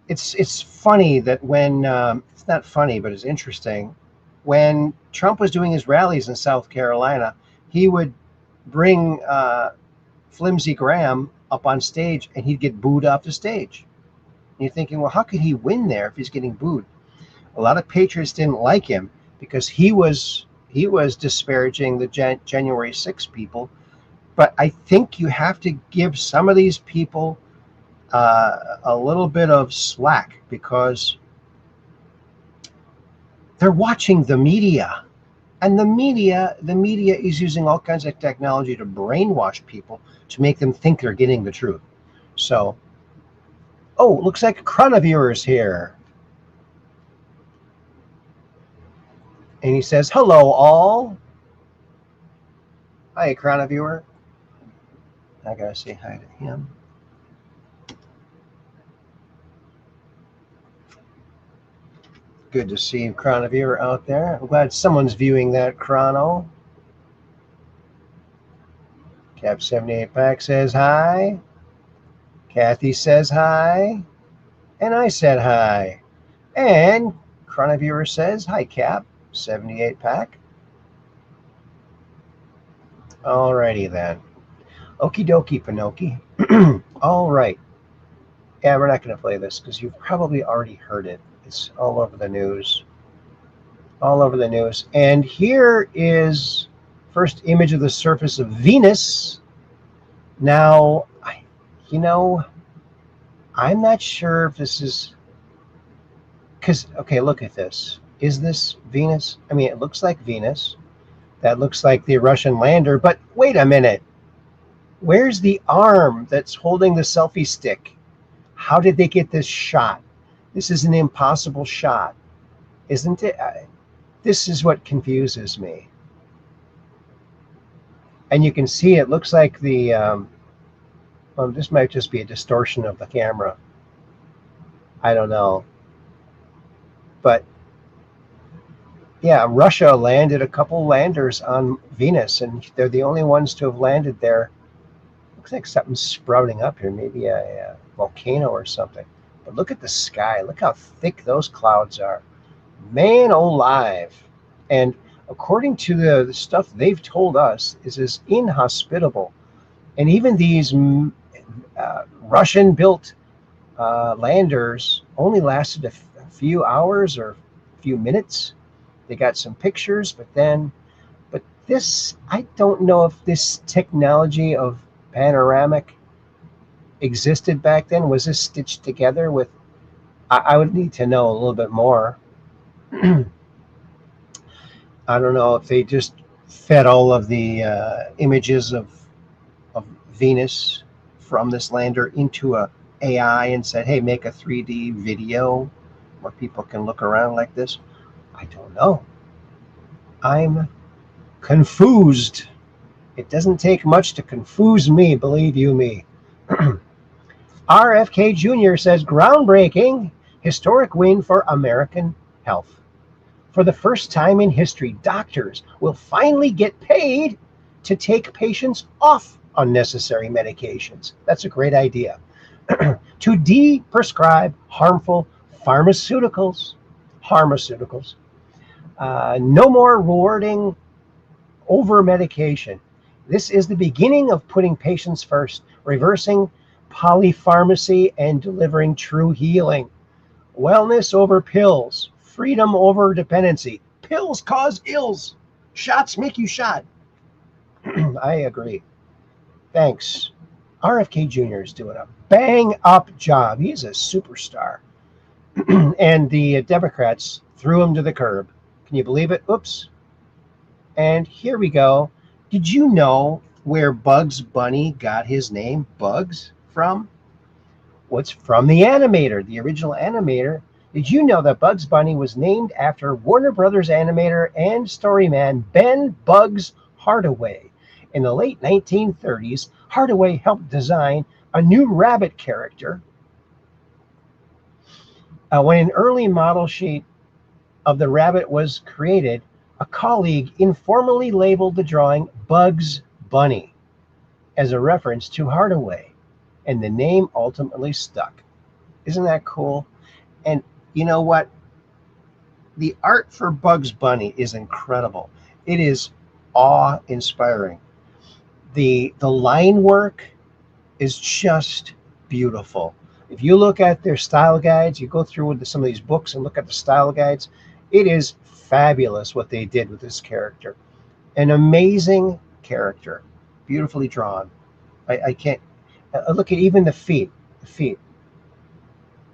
it's funny that when, it's not funny, but it's interesting. When Trump was doing his rallies in South Carolina, he would bring Flimsy Graham up on stage and he'd get booed off the stage. And you're thinking, well, how could he win there if he's getting booed? A lot of patriots didn't like him because he was disparaging the January 6 people. But I think you have to give some of these people a little bit of slack because they're watching the media, and the media is using all kinds of technology to brainwash people to make them think they're getting the truth. So, oh, looks like Cronaviewer is here. And he says, hello all. Hi, Cronaviewer. I gotta say hi to him. Good to see Cronaviewer out there. I'm glad someone's viewing that, Chrono. Cap 78 Pack says hi. Kathy says hi. And I said hi. And Chronoviewer says hi, Cap 78 Pack. Alrighty then. Okie dokie, Pinocchio. All right. Yeah, we're not going to play this because you've probably already heard it. It's all over the news. All over the news. And here is first image of the surface of Venus. Now, I'm not sure if this is... Because, okay, look at this. Is this Venus? I mean, it looks like Venus. That looks like the Russian lander. But wait a minute. Where's the arm that's holding the selfie stick? How did they get this shot? This is an impossible shot, isn't it? This is what confuses me. And you can see it looks like the... well, this might just be a distortion of the camera. I don't know. But yeah, Russia landed a couple landers on Venus, and they're the only ones to have landed there. Looks like something's sprouting up here, maybe a volcano or something. But look at the sky. Look how thick those clouds are. Man alive. And according to the stuff they've told us, is inhospitable. And even these Russian-built landers only lasted a few hours or a few minutes. They got some pictures, but this, I don't know if this technology of panoramic existed back then. Was this stitched together with... I would need to know a little bit more. I don't know if they just fed all of the images of Venus from this lander into a AI and said, hey, make a 3D video where people can look around like this. I don't know. I'm confused. It doesn't take much to confuse me, believe you me. RFK Jr. says, groundbreaking, historic win for American health. For the first time in history, doctors will finally get paid to take patients off unnecessary medications. That's a great idea. To de-prescribe harmful pharmaceuticals. No more rewarding over-medication. This is the beginning of putting patients first, reversing polypharmacy and delivering true healing. Wellness over pills. Freedom over dependency. Pills cause ills. Shots make you shot. I agree. Thanks. RFK Jr. is doing a bang-up job. He's a superstar. And the Democrats threw him to the curb. Can you believe it? Oops. And here we go. Did you know where Bugs Bunny got his name, Bugs, from? What's from the animator, the original animator. Did you know that Bugs Bunny was named after Warner Brothers animator and storyman Ben Bugs Hardaway? In the late 1930s, Hardaway helped design a new rabbit character. When an early model sheet of the rabbit was created, a colleague informally labeled the drawing Bugs Bunny as a reference to Hardaway, and the name ultimately stuck. Isn't that cool? And you know what? The art for Bugs Bunny is incredible. It is awe-inspiring. The line work is just beautiful. If you look at their style guides, you go through with some of these books and look at the style guides, it is fabulous what they did with this character. An amazing character, beautifully drawn. I can't look at even the feet.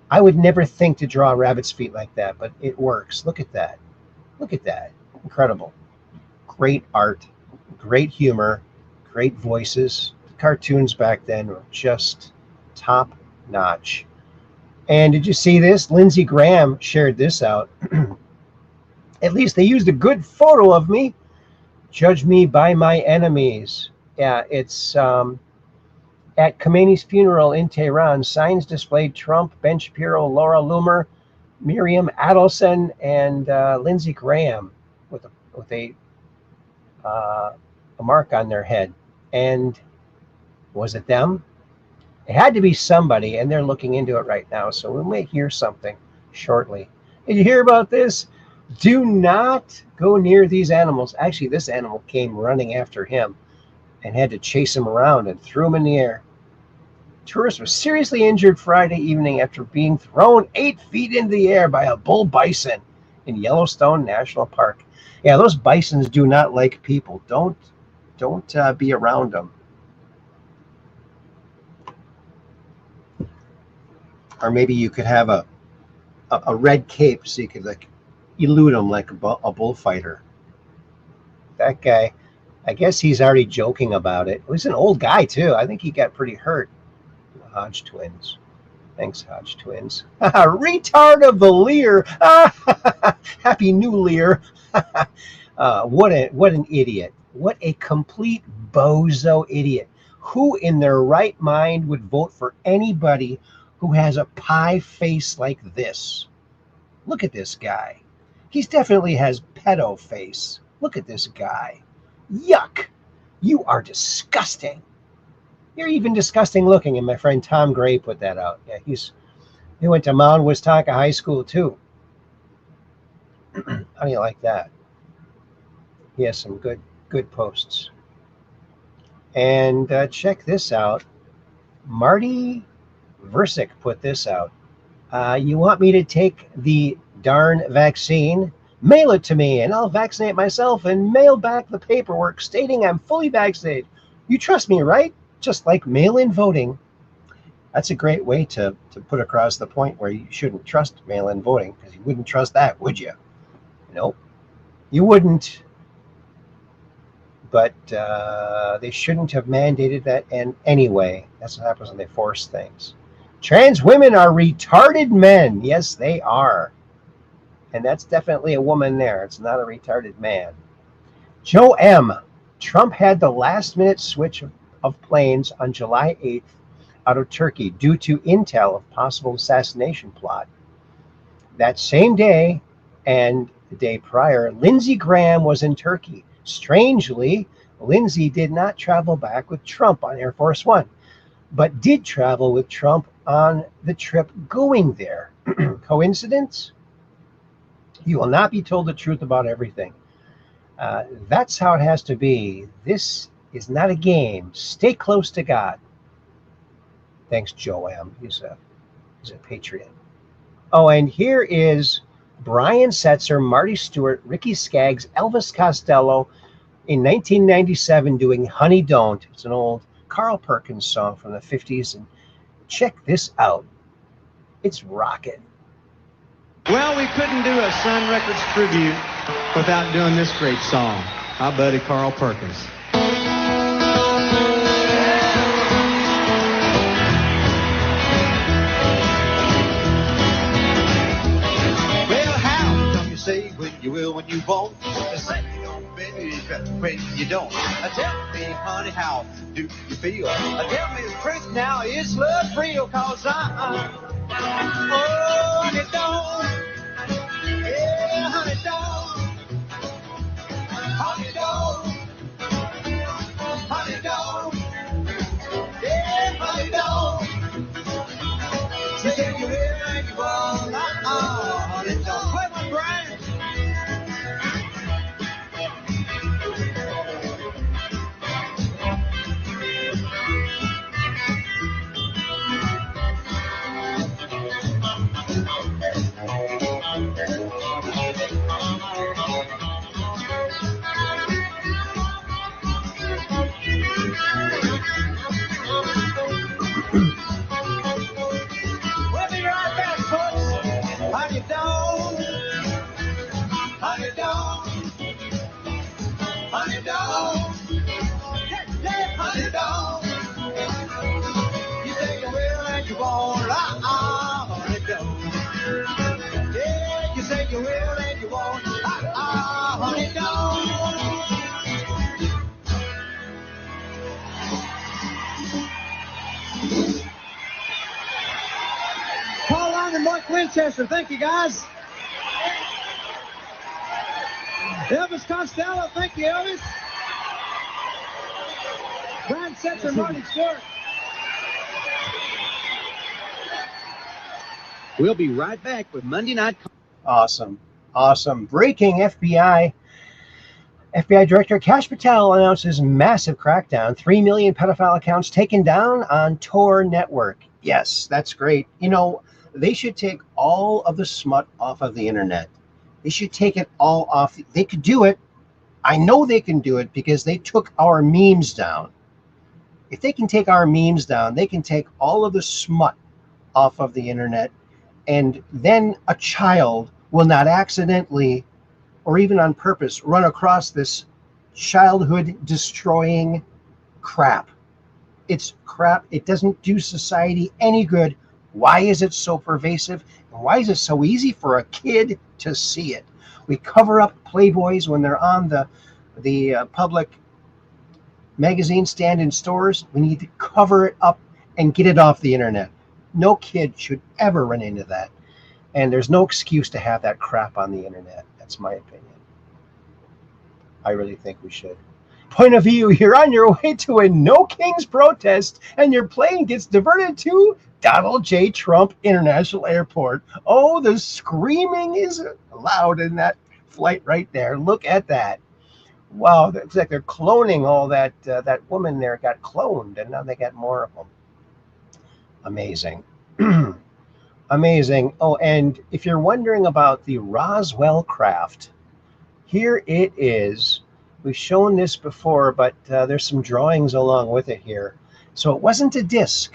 I would never think to draw a rabbit's feet like that, but it works. Look at that. Look at that. Incredible. Great art, great humor, great voices. The cartoons back then were just top notch. And did you see this? Lindsey Graham shared this out. At least they used a good photo of me. Judge me by my enemies. Yeah, it's at Khomeini's funeral in Tehran. Signs displayed Trump, Ben Shapiro, Laura Loomer, Miriam Adelson, and Lindsey Graham with a mark on their head. And was it them? It had to be somebody, and they're looking into it right now. So we may hear something shortly. Did you hear about this? Do not go near these animals. Actually, this animal came running after him. and had to chase him around and threw him in the air. Tourist was seriously injured Friday evening after being thrown 8 feet into the air by a bull bison in Yellowstone National Park. Yeah, those bisons do not like people. Don't be around them. Or maybe you could have a red cape so you could like elude them like a bullfighter. That guy, I guess he's already joking about it. He's an old guy too. I think he got pretty hurt. Hodge twins. Thanks, Hodge twins. Retard of the Lear. Happy New Lear. What an idiot. What a complete bozo idiot. Who in their right mind would vote for anybody who has a pie face like this? Look at this guy. He definitely has pedo face. Look at this guy. Yuck. You are disgusting. You're even disgusting looking, and my friend Tom Gray put that out. Yeah, he went to Mount Westaka High School too. How do you like that? He has some good posts. And check this out. Marty Versick put this out. You want me to take the darn vaccine? Mail it to me, and I'll vaccinate myself and mail back the paperwork stating I'm fully vaccinated. You trust me, right? Just like mail-in voting. That's a great way to put across the point where you shouldn't trust mail-in voting, because you wouldn't trust that, would you? Nope, you wouldn't. But they shouldn't have mandated that. And anyway, that's what happens when they force things. Trans women are retarded men. Yes, they are. And that's definitely a woman there. It's not a retarded man. Joe M. Trump had the last-minute switch of planes on July 8th out of Turkey due to intel of possible assassination plot. That same day and the day prior, Lindsey Graham was in Turkey. Strangely, Lindsey did not travel back with Trump on Air Force One, but did travel with Trump on the trip going there. Coincidence? You will not be told the truth about everything. That's how it has to be. This is not a game. Stay close to God. Thanks, Joe M. He's a patriot. Oh, and here is Brian Setzer, Marty Stewart, Ricky Skaggs, Elvis Costello in 1997 doing Honey Don't. It's an old Carl Perkins song from the 50s. And check this out. It's rockin'. Well, we couldn't do a Sun Records tribute without doing this great song. Our buddy Carl Perkins. Well, how come you say when you will, when you won't? Say you don't, baby, when you don't. Tell me, honey, how do you feel? Tell me, it's Prince now, is love real? Cause oh, honey, don't. Yeah, honey, don't. Honey, don't. Honey, don't. Yeah, honey, don't. She said you will and you won't. Honey, don't. Play my brain. We'll be right back, folks. Honey, don't. Honey, don't. Honey, don't. Yeah, honey, don't. You say you will and you won't. Honey, don't. Yeah, you say you will and you won't. Honey, don't. Paul Long and Mark Winchester, thank you guys. Elvis Costello, thank you, Elvis. Brian Setzer, Marty Stewart. We'll be right back with Monday Night. Awesome. Awesome. Breaking FBI. FBI Director Kash Patel announces massive crackdown. 3 million pedophile accounts taken down on Tor network. Yes, that's great. You know, they should take all of the smut off of the internet. They should take it all off. They could do it. I know they can do it because they took our memes down. If they can take our memes down, they can take all of the smut off of the internet, and then a child will not accidentally or even on purpose run across this childhood destroying crap. It's crap. It doesn't do society any good. Why is it so pervasive? And why is it so easy for a kid to see it? We cover up Playboys when they're on the public magazine stand in stores. We need to cover it up and get it off the internet. No kid should ever run into that. And there's no excuse to have that crap on the internet. That's my opinion. I really think we should. Point of view, you're on your way to a No Kings protest and your plane gets diverted to Donald J. Trump International Airport. Oh, the screaming is loud in that flight right there. Look at that. Wow, it's like they're cloning all that. That woman there got cloned, and now they got more of them. Amazing. Amazing. Oh, and if you're wondering about the Roswell craft, here it is. We've shown this before, but there's some drawings along with it here. So it wasn't a disc.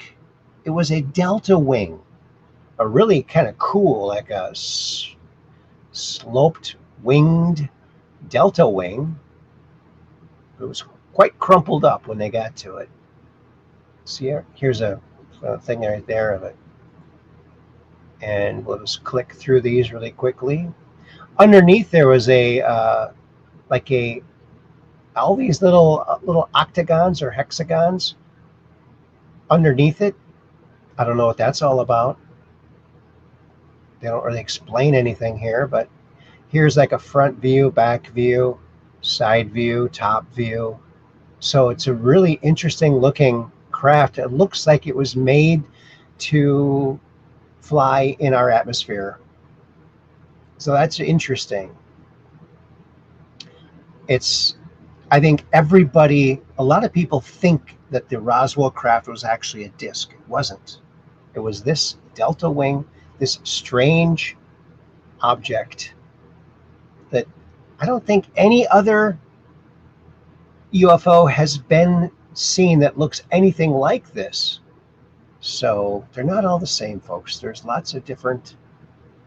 It was a delta wing. A really kind of cool, like a sloped winged delta wing. It was quite crumpled up when they got to it. See here? Here's a thing right there of it. And we'll just click through these really quickly. Underneath there was a all these little octagons or hexagons underneath it. I don't know what that's all about. They don't really explain anything here, but here's like a front view, back view, side view, top view. So it's a really interesting looking craft. It looks like it was made to fly in our atmosphere. So that's interesting. I think a lot of people think that the Roswell craft was actually a disc. It wasn't. It was this delta wing, this strange object that I don't think any other UFO has been seen that looks anything like this. So they're not all the same, folks. There's lots of different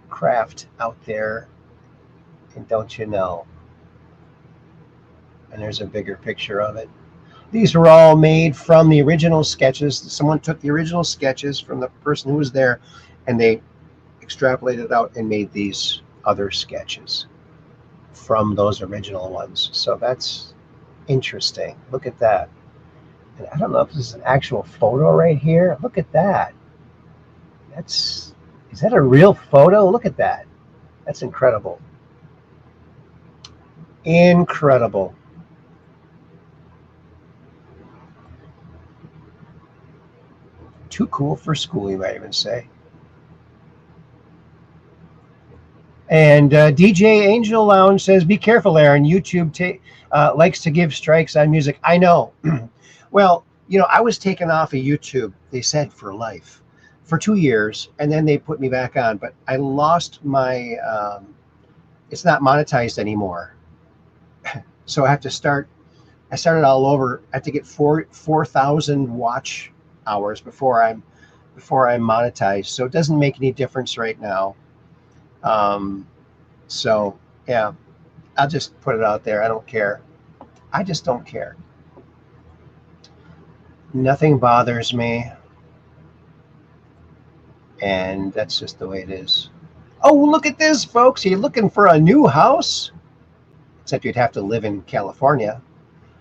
craft out there, and don't you know? And there's a bigger picture of it. These were all made from the original sketches. Someone took the original sketches from the person who was there, and they extrapolated out and made these other sketches from those original ones. So that's interesting. Look at that. And I don't know if this is an actual photo right here. Look at that. Is that a real photo? Look at that. That's incredible. Incredible. Too cool for school, you might even say. And DJ Angel Lounge says, be careful, Aaron. YouTube likes to give strikes on music. I know. Well, you know, I was taken off of YouTube, they said, for life, for 2 years, and then they put me back on. But I lost my, it's not monetized anymore. So I have to start, I started all over. I have to get 4,000 watch hours before I'm monetized. So it doesn't make any difference right now. So yeah, I'll just put it out there. I don't care. I just don't care. Nothing bothers me. And that's just the way it is. Oh, look at this, folks. Are you looking for a new house? Except you'd have to live in California.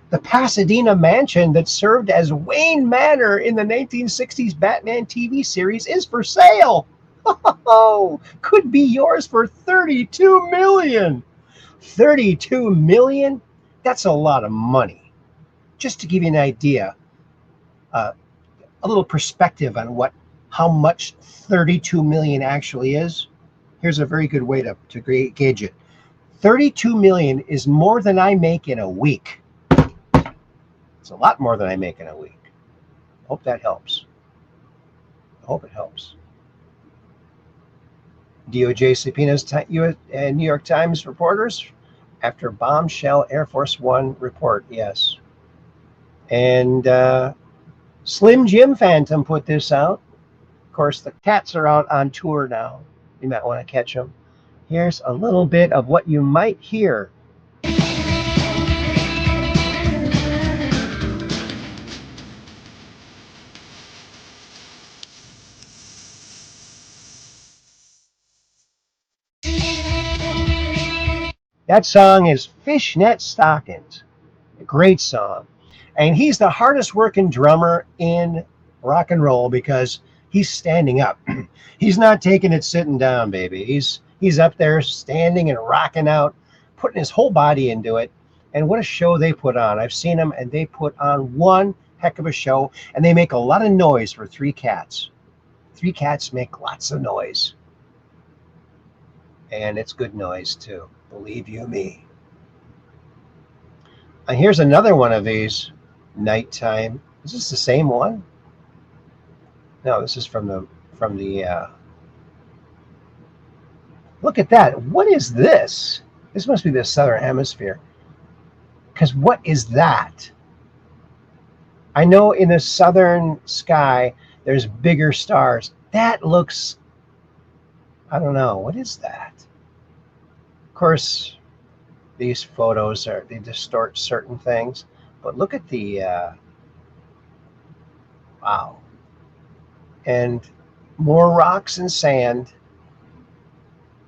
The Pasadena mansion that served as Wayne Manor in the 1960s Batman TV series is for sale. Oh, could be yours for $32 million. $32 million? That's a lot of money. Just to give you an idea, a little perspective on how much 32 million actually is. Here's a very good way to gauge it. 32 million is more than I make in a week. It's a lot more than I make in a week. Hope that helps. I hope it helps. DOJ subpoenas New York Times reporters after bombshell Air Force One report. Yes. And Slim Jim Phantom put this out. Of course, the cats are out on tour now. You might want to catch them. Here's a little bit of what you might hear. That song is Fishnet Stockings. A great song. And he's the hardest working drummer in rock and roll because he's standing up. He's not taking it sitting down, baby. He's up there standing and rocking out, putting his whole body into it. And what a show they put on. I've seen them, and they put on one heck of a show, and they make a lot of noise for three cats. Three cats make lots of noise. And it's good noise, too. Believe you me. And here's another one of these. Nighttime. Is this the same one? No, this is from the look at that. What is this? This must be the southern hemisphere. Because what is that? I know in the southern sky there's bigger stars. That looks, I don't know, what is that? Of course, these photos they distort certain things, but look at the wow. And more rocks and sand.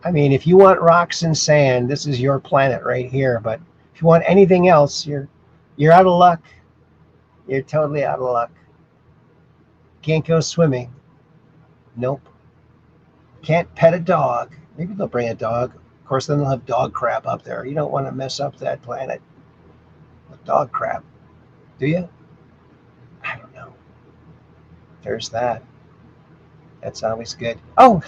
I mean, if you want rocks and sand, this is your planet right here. But if you want anything else, you're out of luck. You're totally out of luck. Can't go swimming. Nope. Can't pet a dog. Maybe they'll bring a dog. Of course, then they'll have dog crap up there. You don't want to mess up that planet with dog crap, do you? I don't know. There's that. That's always good. Oh,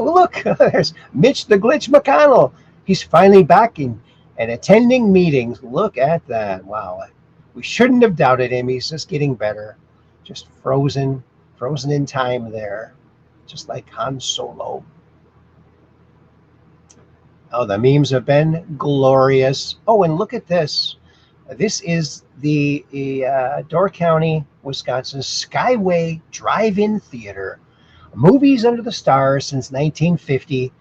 look, there's Mitch the Glitch McConnell. He's finally back in and attending meetings. Look at that. Wow. We shouldn't have doubted him. He's just getting better. Just frozen in time there. Just like Han Solo. Oh, the memes have been glorious. Oh, and look at this. This is the Door County, Wisconsin Skyway Drive-In Theater. Movies under the stars since 1950,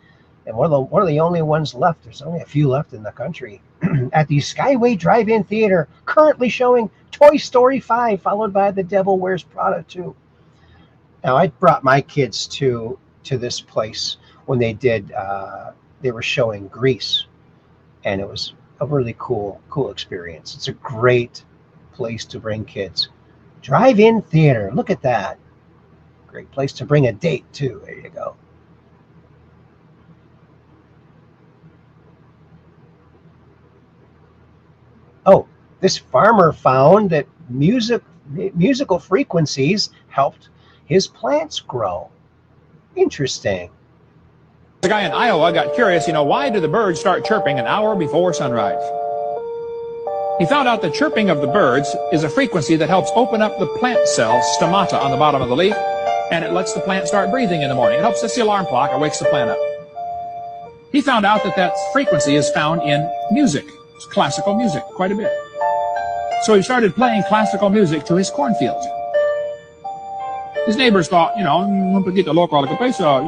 and one of the only ones left. There's only a few left in the country. At the Skyway Drive-In Theater, currently showing Toy Story 5, followed by The Devil Wears Prada 2. Now, I brought my kids to this place when they were showing Grease, and it was a really cool experience. It's a great place to bring kids. Drive-in theater, look at that. Great place to bring a date too. There you go. Oh, this farmer found that musical frequencies helped his plants grow. Interesting. The guy in Iowa got curious, why do the birds start chirping an hour before sunrise? He found out the chirping of the birds is a frequency that helps open up the plant cell stomata on the bottom of the leaf, and it lets the plant start breathing in the morning. It helps set the alarm clock. It wakes the plant up. He found out that frequency is found in music. It's classical music, quite a bit. So he started playing classical music to his cornfields. His neighbors thought, un poquito loco a la cabeza,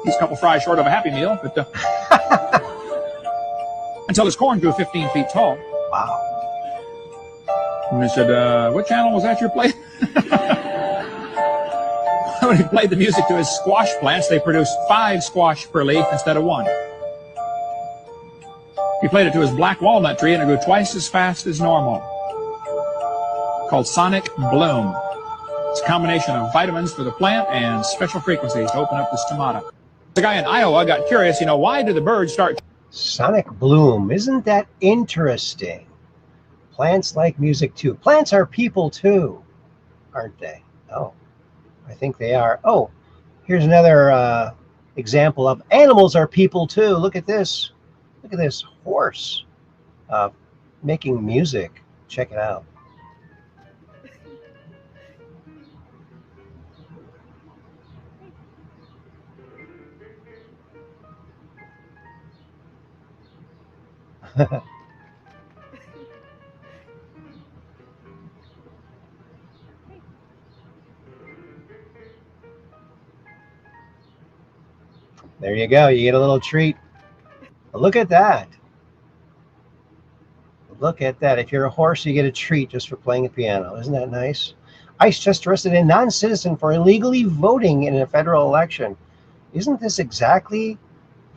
He's a couple fries short of a Happy Meal, but until his corn grew 15 feet tall. Wow. And he said, what channel was that you're playing? When he played the music to his squash plants, they produced 5 squash per leaf instead of 1. He played it to his black walnut tree, and it grew twice as fast as normal. Called Sonic Bloom. It's a combination of vitamins for the plant and special frequencies to open up the stomata. The guy in Iowa got curious, why do the birds start... Sonic Bloom. Isn't that interesting? Plants like music too. Plants are people too, aren't they? Oh, I think they are. Oh, here's another example of animals are people too. Look at this. Look at this horse making music. Check it out. There you go. You get a little treat. Look at that. Look at that. If you're a horse, you get a treat just for playing a piano. Isn't that nice? ICE just arrested a non-citizen for illegally voting in a federal election. Isn't this exactly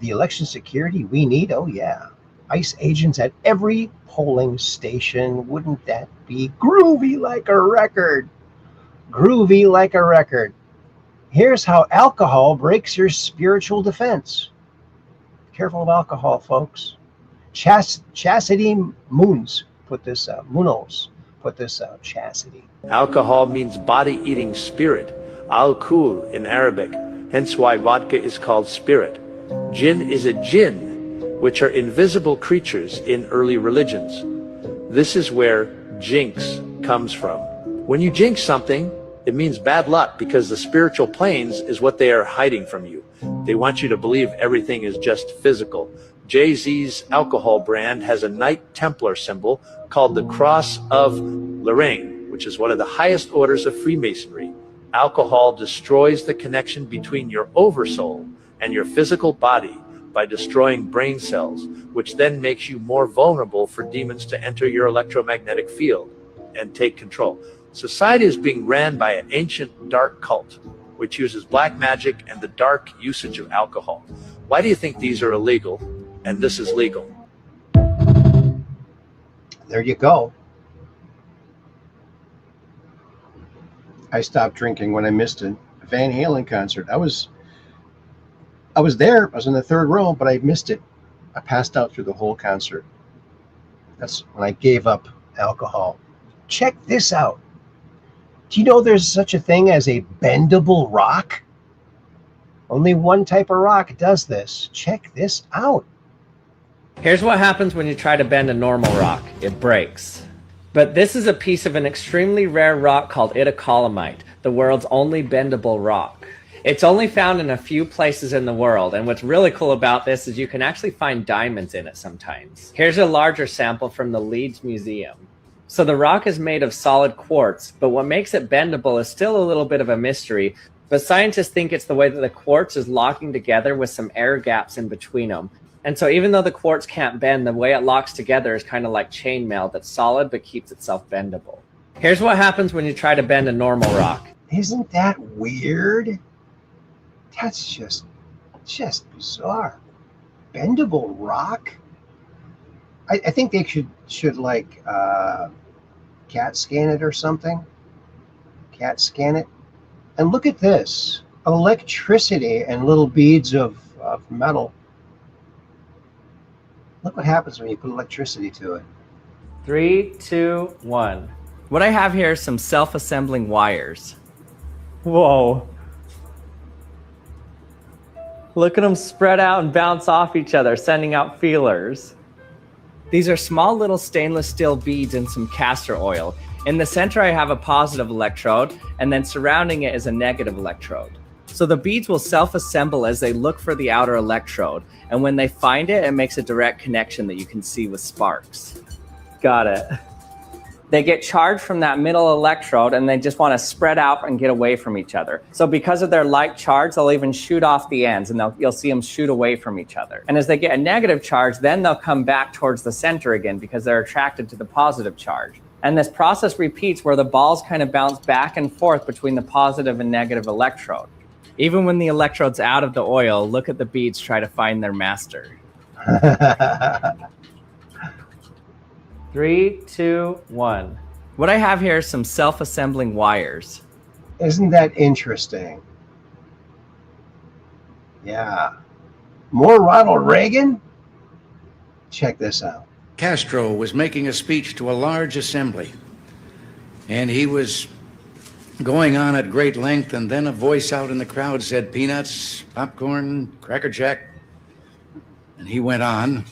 the election security we need? Oh, yeah. ICE agents at every polling station. Wouldn't that be groovy like a record? Groovy like a record. Here's how alcohol breaks your spiritual defense. Careful of alcohol, folks. Chastity Moons put this out. Munoz put this out. Chastity. Alcohol means body-eating spirit, al-kul in Arabic, hence why vodka is called spirit. Jinn is a jinn, which are invisible creatures in early religions. This is where jinx comes from. When you jinx something, it means bad luck because the spiritual planes is what they are hiding from you. They want you to believe everything is just physical. Jay-Z's alcohol brand has a Knight Templar symbol called the Cross of Lorraine, which is one of the highest orders of Freemasonry. Alcohol destroys the connection between your oversoul and your physical body by destroying brain cells, which then makes you more vulnerable for demons to enter your electromagnetic field and take control. Society is being ran by an ancient dark cult, which uses black magic and the dark usage of alcohol. Why do you think these are illegal and this is legal? There you go. I stopped drinking when I missed a Van Halen concert. I was there. I was in the third row, but I missed it. I passed out through the whole concert. That's when I gave up alcohol. Check this out. Do you know there's such a thing as a bendable rock? Only one type of rock does this. Check this out. Here's what happens when you try to bend a normal rock. It breaks. But this is a piece of an extremely rare rock called itacolumite, the world's only bendable rock. It's only found in a few places in the world, and what's really cool about this is you can actually find diamonds in it sometimes. Here's a larger sample from the Leeds Museum. So the rock is made of solid quartz, but what makes it bendable is still a little bit of a mystery, but scientists think it's the way that the quartz is locking together with some air gaps in between them. And so even though the quartz can't bend, the way it locks together is kind of like chainmail that's solid but keeps itself bendable. Here's what happens when you try to bend a normal rock. Isn't that weird? That's just bizarre. Bendable rock? I think they should like CAT scan it or something. CAT scan it. And look at this. Electricity and little beads of metal. Look what happens when you put electricity to it. 3, 2, 1. What I have here is some self-assembling wires. Whoa. Look at them spread out and bounce off each other, sending out feelers. These are small little stainless steel beads in some castor oil. In the center, I have a positive electrode, and then surrounding it is a negative electrode. So the beads will self-assemble as they look for the outer electrode, and when they find it, it makes a direct connection that you can see with sparks. Got it. They get charged from that middle electrode, and they just want to spread out and get away from each other. So because of their light charge, they'll even shoot off the ends, and you'll see them shoot away from each other. And as they get a negative charge, then they'll come back towards the center again because they're attracted to the positive charge. And this process repeats where the balls kind of bounce back and forth between the positive and negative electrode. Even when the electrode's out of the oil, look at the beads try to find their master. 3, 2, 1. What I have here is some self-assembling wires. Isn't that interesting? Yeah. More Ronald Reagan? Check this out. Castro was making a speech to a large assembly, and he was going on at great length, and then a voice out in the crowd said, "Peanuts, popcorn, Cracker Jack." And he went on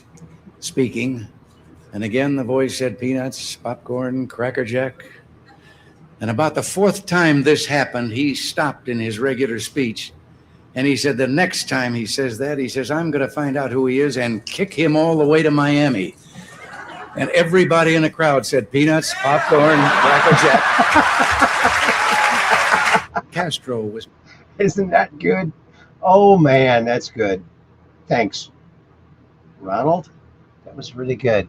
speaking, and again the voice said, "Peanuts, popcorn, Cracker Jack." And about the fourth time this happened, he stopped in his regular speech, and he said, the next time he says that, he says, "I'm going to find out who he is and kick him all the way to Miami." And everybody in the crowd said, "Peanuts, popcorn, Cracker Jack." Castro was... Isn't that good? Oh, man, that's good. Thanks, Ronald. That was really good.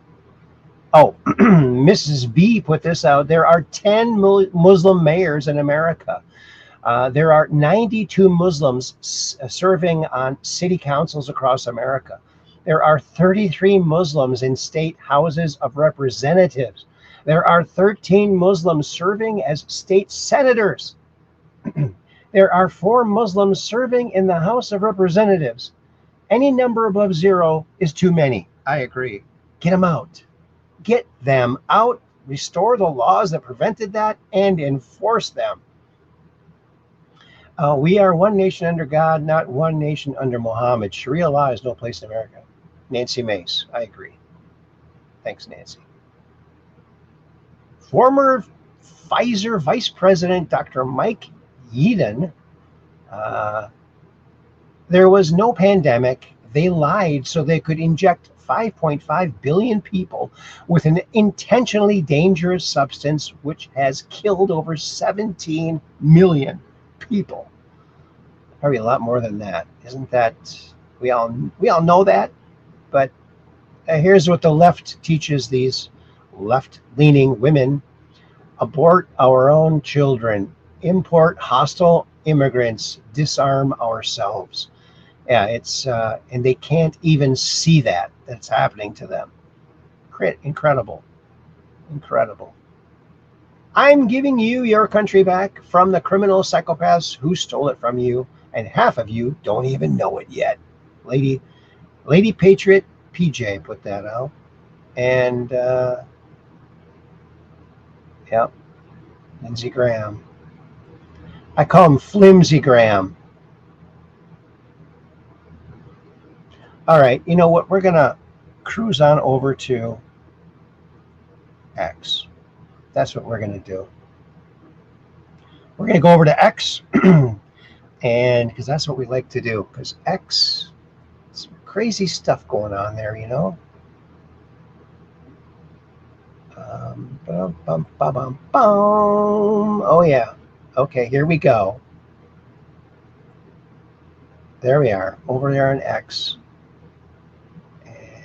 Oh, Mrs. B put this out. There are 10 Muslim mayors in America. There are 92 Muslims serving on city councils across America. There are 33 Muslims in state houses of representatives. There are 13 Muslims serving as state senators. There are 4 Muslims serving in the House of Representatives. Any number above 0 is too many. I agree. Get them out. Get them out. Restore the laws that prevented that and enforce them. We are one nation under God, not one nation under Muhammad. Sharia law has no place in America. Nancy Mace. I agree. Thanks, Nancy. Former Pfizer Vice President Dr. Mike Yeadon. There was no pandemic. They lied so they could inject 5.5 billion people with an intentionally dangerous substance which has killed over 17 million people. Probably a lot more than that. Isn't that, we all know that, but here's what the left teaches these left-leaning women: abort our own children, import hostile immigrants, disarm ourselves. Yeah, it's and they can't even see that's happening to them. Incredible. I'm giving you your country back from the criminal psychopaths who stole it from you, and half of you don't even know it yet. Lady Patriot PJ put that out, and yep, Lindsey Graham. I call him Flimsy Graham. All right, you know what? We're going to cruise on over to X. That's what we're going to do. We're going to go over to X, and because that's what we like to do, because X, some crazy stuff going on there, you know? Oh, yeah. Okay, here we go. There we are, over there on X.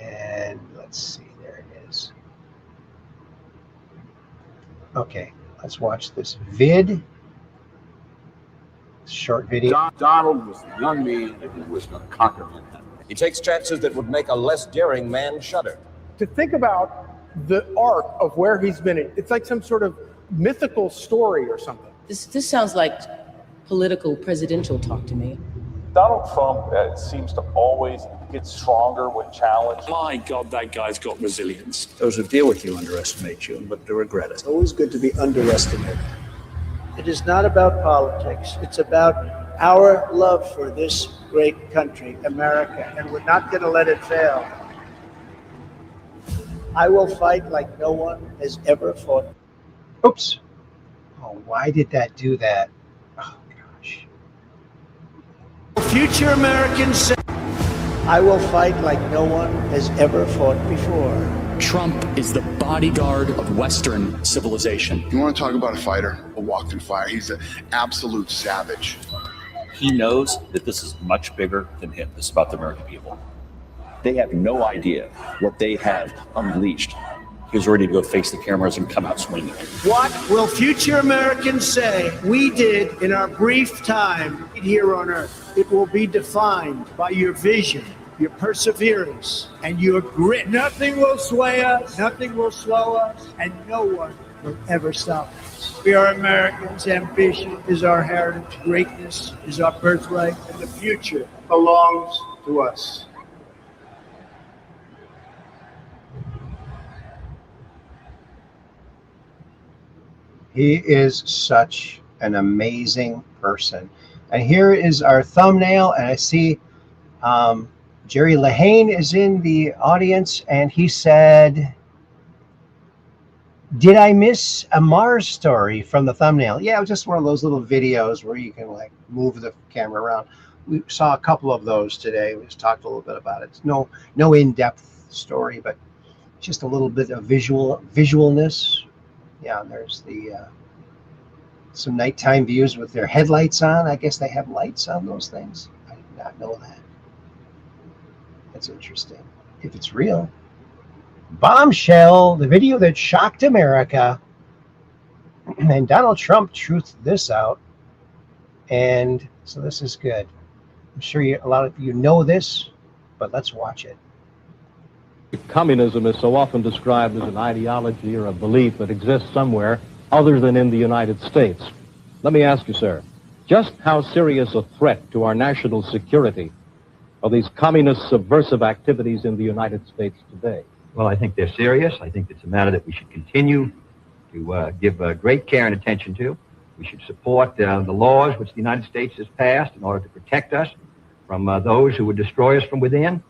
And let's see, there it is. Okay, let's watch this short video. Donald was the young me who was going to conquer Manhattan. He takes chances that would make a less daring man shudder. To think about the arc of where he's been, it's like some sort of mythical story or something. This sounds like political presidential talk to me. Donald Trump seems to always get stronger when challenged. My God, that guy's got resilience. Those who deal with you underestimate you, but they regret it. It's always good to be underestimated. It is not about politics. It's about our love for this great country, America, and we're not going to let it fail. I will fight like no one has ever fought. Oops. Oh, why did that do that? Oh, gosh. Future Americans say, I will fight like no one has ever fought before. Trump is the bodyguard of Western civilization. You want to talk about a fighter, a walk through fire? He's an absolute savage. He knows that this is much bigger than him. This is about the American people. They have no idea what they have unleashed. He was ready to go face the cameras and come out swinging. What will future Americans say we did in our brief time here on Earth? It will be defined by your vision, your perseverance, and your grit. Nothing will sway us, nothing will slow us, and no one will ever stop us. We are Americans. Ambition is our heritage. Greatness is our birthright, and the future belongs to us. He is such an amazing person. And here is our thumbnail, and I see Jerry Lehane is in the audience, and he said, did I miss a Mars story from the thumbnail? Yeah, it was just one of those little videos where you can like move the camera around. We saw a couple of those today. We just talked a little bit about it. No in-depth story, but just a little bit of visualness. Yeah, there's the some nighttime views with their headlights on. I guess they have lights on those things. I did not know that. That's interesting. If it's real. Bombshell, the video that shocked America. And Donald Trump truthed this out. And so this is good. I'm sure a lot of you know this, but let's watch it. Communism is so often described as an ideology or a belief that exists somewhere other than in the United States. Let me ask you, sir, just how serious a threat to our national security are these communist subversive activities in the United States today? Well, I think they're serious. I think it's a matter that we should continue to give great care and attention to. We should support the laws which the United States has passed in order to protect us from those who would destroy us from within.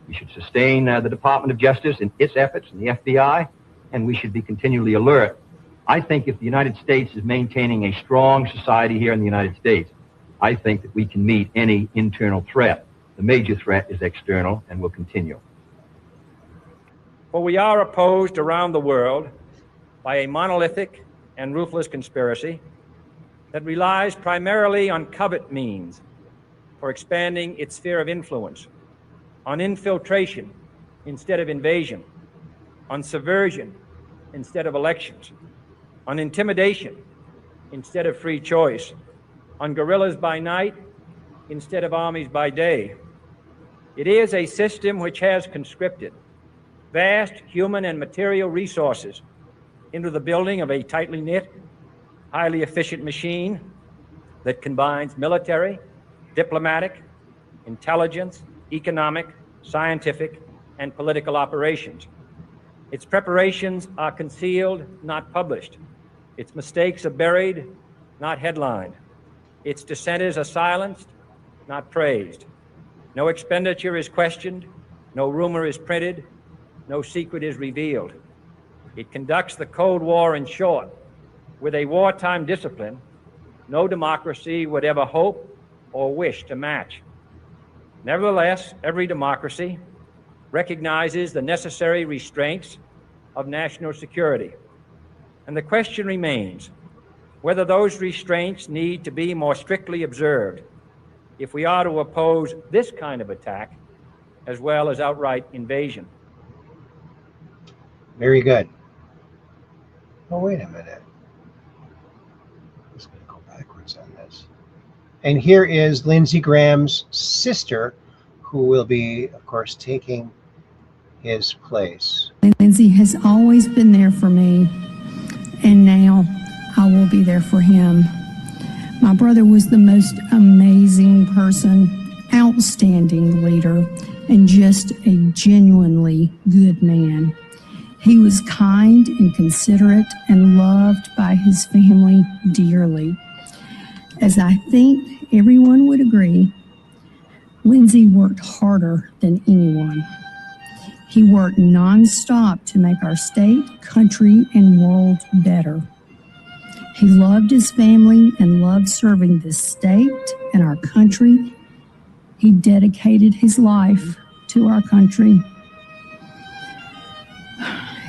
We should sustain the Department of Justice in its efforts and the FBI, and we should be continually alert. I think if the United States is maintaining a strong society here in the United States, I think that we can meet any internal threat. The major threat is external and will continue. For we are opposed around the world by a monolithic and ruthless conspiracy that relies primarily on covert means for expanding its sphere of influence, on infiltration instead of invasion, on subversion instead of elections, on intimidation instead of free choice, on guerrillas by night instead of armies by day. It is a system which has conscripted vast human and material resources into the building of a tightly knit, highly efficient machine that combines military, diplomatic, intelligence, economic, scientific, and political operations. Its preparations are concealed, not published. Its mistakes are buried, not headlined. Its dissenters are silenced, not praised. No expenditure is questioned, no rumor is printed, no secret is revealed. It conducts the Cold War, in short, with a wartime discipline no democracy would ever hope or wish to match. Nevertheless, every democracy recognizes the necessary restraints of national security. And the question remains whether those restraints need to be more strictly observed if we are to oppose this kind of attack as well as outright invasion. Very good. Oh, wait a minute. I'm just going to go backwards on this. And here is Lindsey Graham's sister, who will be, of course, taking his place. Lindsey has always been there for me, and now I will be there for him. My brother was the most amazing person, outstanding leader, and just a genuinely good man. He was kind and considerate and loved by his family dearly. As I think everyone would agree, Lindsey worked harder than anyone. He worked nonstop to make our state, country, and world better. He loved his family and loved serving this state and our country. He dedicated his life to our country.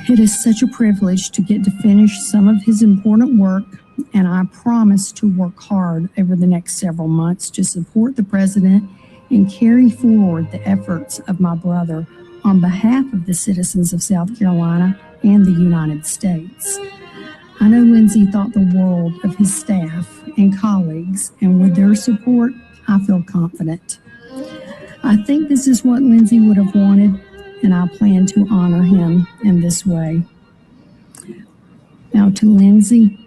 It is such a privilege to get to finish some of his important work, and I promise to work hard over the next several months to support the president and carry forward the efforts of my brother on behalf of the citizens of South Carolina and the United States. I know Lindsey thought the world of his staff and colleagues, and with their support, I feel confident. I think this is what Lindsey would have wanted, and I plan to honor him in this way. Now to Lindsey,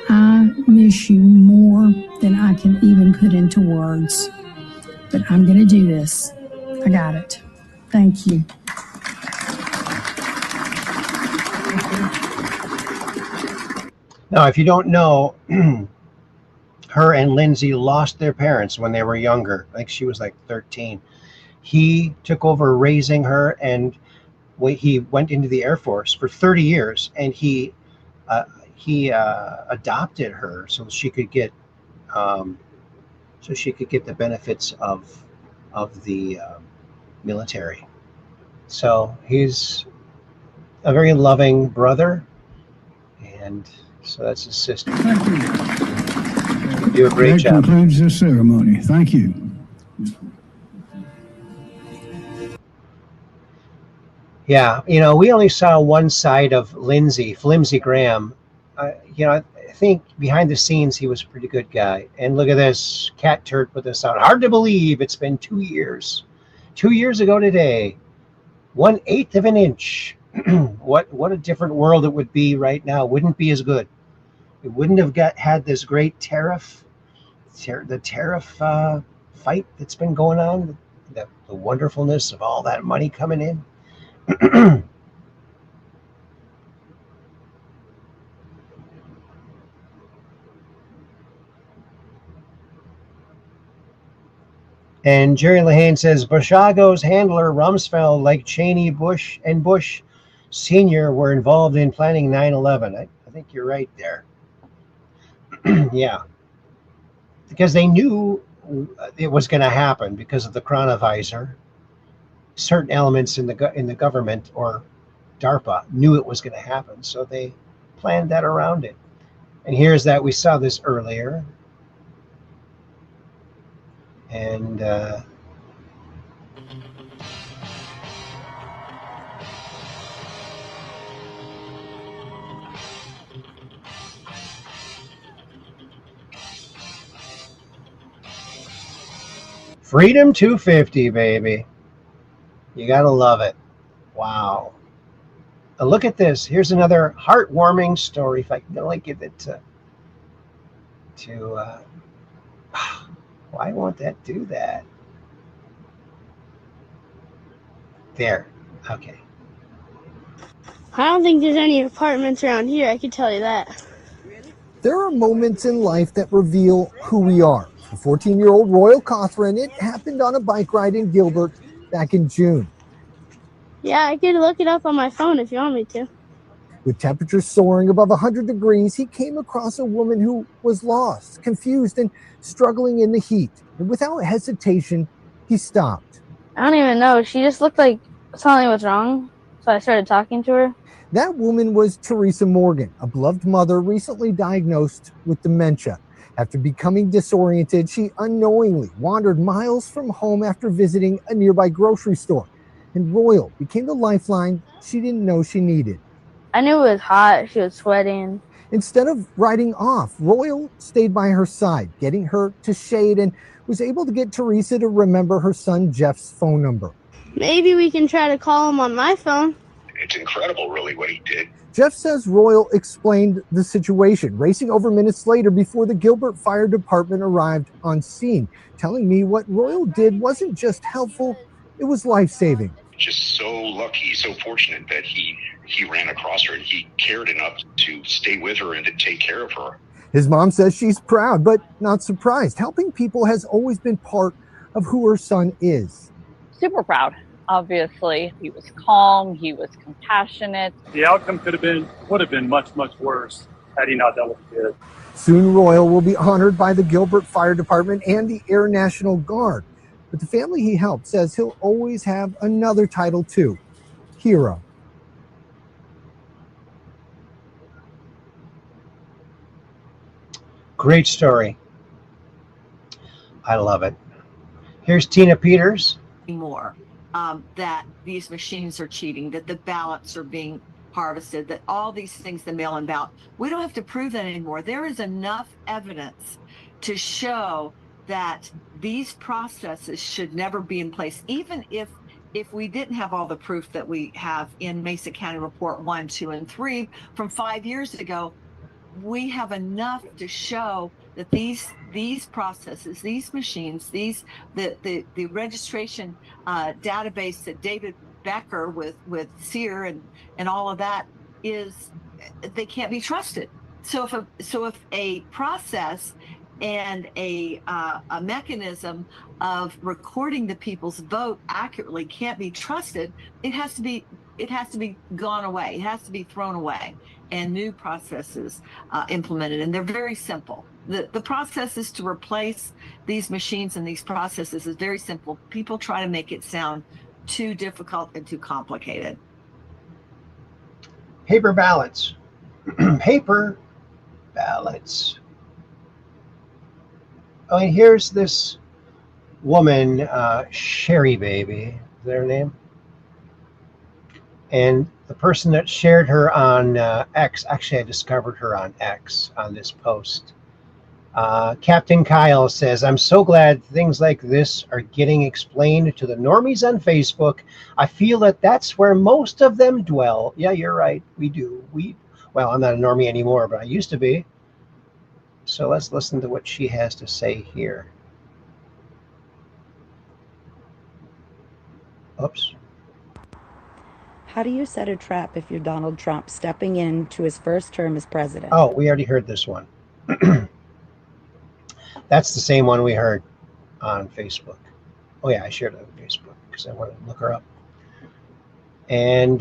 I miss you more than I can even put into words, but I'm going to do this. I got it. Thank you. Now, if you don't know, her and Lindsay lost their parents when they were younger. I think she was like 13. He took over raising her, and he went into the Air Force for 30 years, and he adopted her so she could get the benefits of the military. So he's a very loving brother, and so that's his sister. Thank you. You do a great job. That concludes this ceremony. Thank you. Yeah, we only saw one side of Lindsey, Flimsy Graham. I think behind the scenes he was a pretty good guy. And look at this, Cat Turd put this out. Hard to believe it's been 2 years. 2 years ago today, 1/8 of an inch. What a different world it would be right now. Wouldn't be as good. It wouldn't have had this great tariff fight that's been going on. The wonderfulness of all that money coming in. And Jerry Lehane says Bushago's handler Rumsfeld, like Cheney, Bush, and Bush Sr. were involved in planning 9/11. I think you're right there. Yeah, because they knew it was going to happen because of the chronovisor. Certain elements in the government or DARPA knew it was going to happen, so they planned that around it. And here's that we saw this earlier. And Freedom 250, baby. You gotta love it. Wow. And look at this. Here's another heartwarming story. If I can only give it to why won't that do that? There. Okay. I don't think there's any apartments around here, I can tell you that. There are moments in life that reveal who we are. For 14-year-old Royal Cothran, it happened on a bike ride in Gilbert back in June. Yeah, I could look it up on my phone if you want me to. With temperatures soaring above 100 degrees, he came across a woman who was lost, confused, and struggling in the heat. And without hesitation, he stopped. I don't even know. She just looked like something was wrong, so I started talking to her. That woman was Teresa Morgan, a beloved mother recently diagnosed with dementia. After becoming disoriented, she unknowingly wandered miles from home after visiting a nearby grocery store. And Royal became the lifeline she didn't know she needed. I knew it was hot. She was sweating. Instead of riding off, Royal stayed by her side, getting her to shade, and was able to get Teresa to remember her son Jeff's phone number. Maybe we can try to call him on my phone. It's incredible, really, what he did. Jeff says Royal explained the situation, racing over minutes later before the Gilbert Fire Department arrived on scene, telling me what Royal did wasn't just helpful, it was life-saving. Just so lucky, so fortunate that he ran across her and he cared enough to stay with her and to take care of her. His mom says she's proud, but not surprised. Helping people has always been part of who her son is. Super proud. Obviously, he was calm, he was compassionate. The outcome would have been much, much worse had he not dealt with the kid. Soon Royal will be honored by the Gilbert Fire Department and the Air National Guard. But the family he helped says he'll always have another title too, hero. Great story. I love it. Here's Tina Peters. More that these machines are cheating, that the ballots are being harvested, that all these things, the mail-in ballot, we don't have to prove that anymore. There is enough evidence to show that these processes should never be in place, even if we didn't have all the proof that we have in Mesa County Report 1, 2, and 3 from 5 years ago. We have enough to show that these processes, these machines, the registration database that David Becker with SEER and all of that they can't be trusted. So if a process and a mechanism of recording the people's vote accurately can't be trusted, it has to be gone away. It has to be thrown away, and new processes implemented. And they're very simple. The processes to replace these machines and these processes is very simple. People try to make it sound too difficult and too complicated. Paper ballots. Paper ballots. Oh, and here's this woman, Sherry Baby, is that her name? And the person that shared her on X, actually I discovered her on X on this post. Captain Kyle says, I'm so glad things like this are getting explained to the normies on Facebook. I feel that that's where most of them dwell. Yeah, you're right. We do. Well, I'm not a normie anymore, but I used to be. So let's listen to what she has to say here. Oops. How do you set a trap if you're Donald Trump stepping into his first term as president? Oh, we already heard this one. That's the same one we heard on Facebook. Oh yeah, I shared it on Facebook because I wanted to look her up. And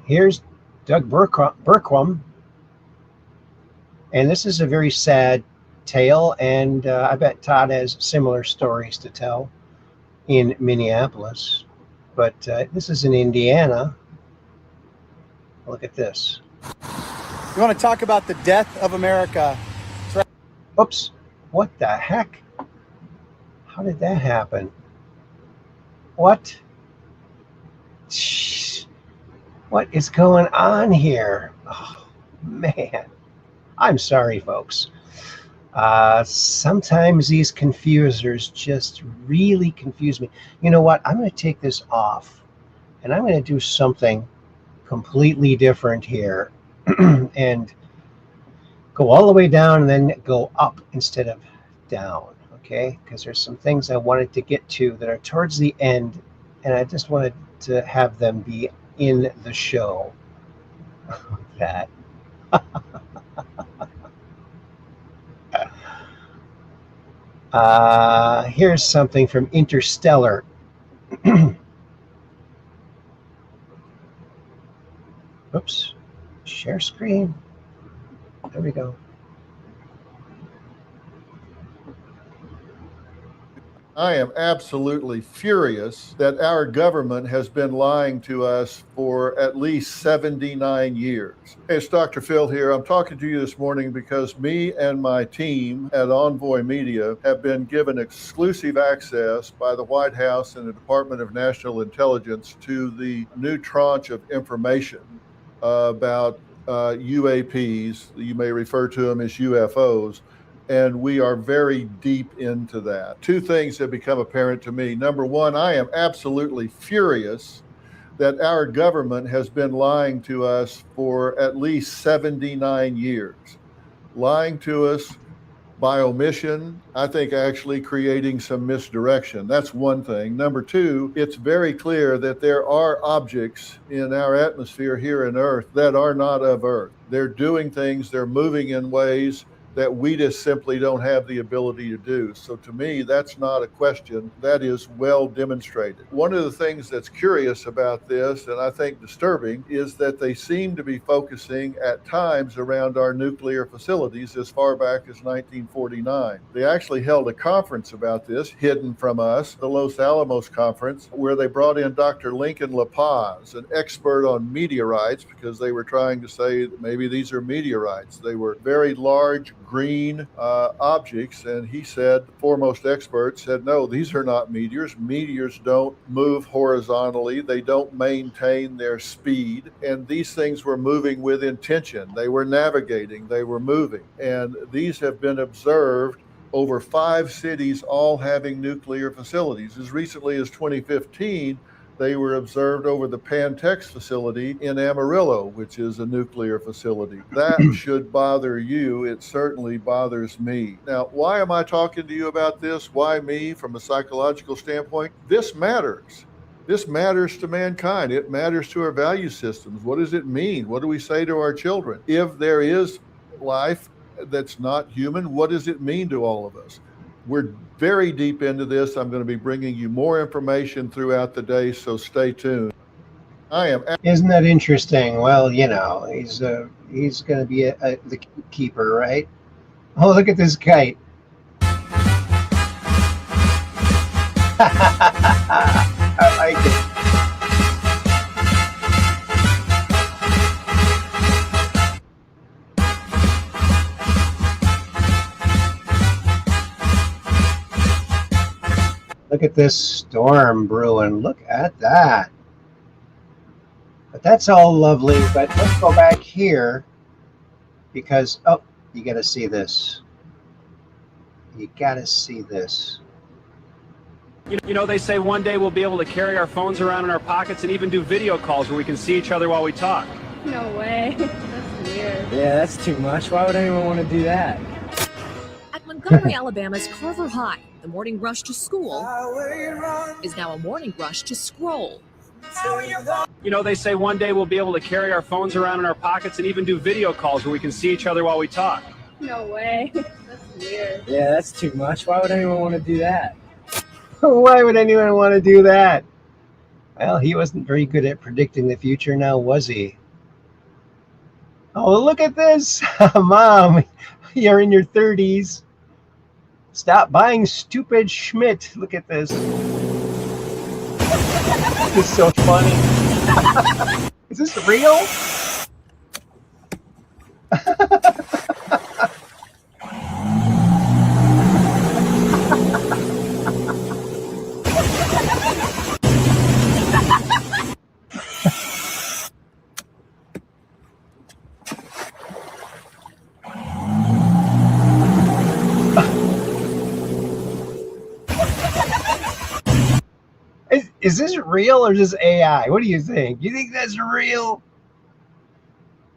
here's Doug Burquam. And this is a very sad tale, and I bet Todd has similar stories to tell in Minneapolis. But this is in Indiana. Look at this. You want to talk about the death of America? Oops. What the heck? How did that happen? What? What is going on here? Oh, man. I'm sorry, folks. Sometimes these confusers just really confuse me. You know what? I'm going to take this off, and I'm going to do something completely different here and go all the way down and then go up instead of down, okay? Because there's some things I wanted to get to that are towards the end, and I just wanted to have them be in the show. That. Here's something from Interstellar. Oops. Share screen. There we go. I am absolutely furious that our government has been lying to us for at least 79 years. Hey, it's Dr. Phil here. I'm talking to you this morning because me and my team at Envoy Media have been given exclusive access by the White House and the Department of National Intelligence to the new tranche of information about UAPs. You may refer to them as UFOs. And we are very deep into that. Two things have become apparent to me. Number one, I am absolutely furious that our government has been lying to us for at least 79 years. Lying to us by omission, I think actually creating some misdirection. That's one thing. Number two, it's very clear that there are objects in our atmosphere here on Earth that are not of Earth. They're doing things, they're moving in ways that we just simply don't have the ability to do. So to me, that's not a question. That is well demonstrated. One of the things that's curious about this, and I think disturbing, is that they seem to be focusing at times around our nuclear facilities as far back as 1949. They actually held a conference about this, hidden from us, the Los Alamos conference, where they brought in Dr. Lincoln La Paz, an expert on meteorites, because they were trying to say that maybe these are meteorites. They were very large, green objects, and he said, the foremost expert said, no, these are not meteors. Meteors don't move horizontally. They don't maintain their speed, and these things were moving with intention. They were navigating, they were moving, and these have been observed over 5 cities, all having nuclear facilities. As recently as 2015, they were observed over the Pantex facility in Amarillo, which is a nuclear facility. That should bother you. It certainly bothers me. Now, why am I talking to you about this? Why me from a psychological standpoint? This matters. This matters to mankind. It matters to our value systems. What does it mean? What do we say to our children? If there is life that's not human? What does it mean to all of us? We're very deep into this. I'm going to be bringing you more information throughout the day, so stay tuned. Isn't that interesting? Well, you know, he's going to be the keeper, right? Oh, look at this kite. I like it. Look at this storm brewing. Look at that. But that's all lovely. But let's go back here because, oh, you got to see this. You got to see this. You know, they say one day we'll be able to carry our phones around in our pockets and even do video calls where we can see each other while we talk. No way. That's weird. Yeah, that's too much. Why would anyone want to do that? At Montgomery, Alabama's Carver High, the morning rush to school is now a morning rush to scroll. You know, they say one day we'll be able to carry our phones around in our pockets and even do video calls where we can see each other while we talk. No way. That's weird. Yeah, that's too much. Why would anyone want to do that? Why would anyone want to do that? Well, he wasn't very good at predicting the future now, was he? Oh, look at this. Mom, you're in your 30s. Stop buying stupid Schmidt. Look at this. This is so funny. Is this real? Is this real or is this AI? What do you think? You think that's real?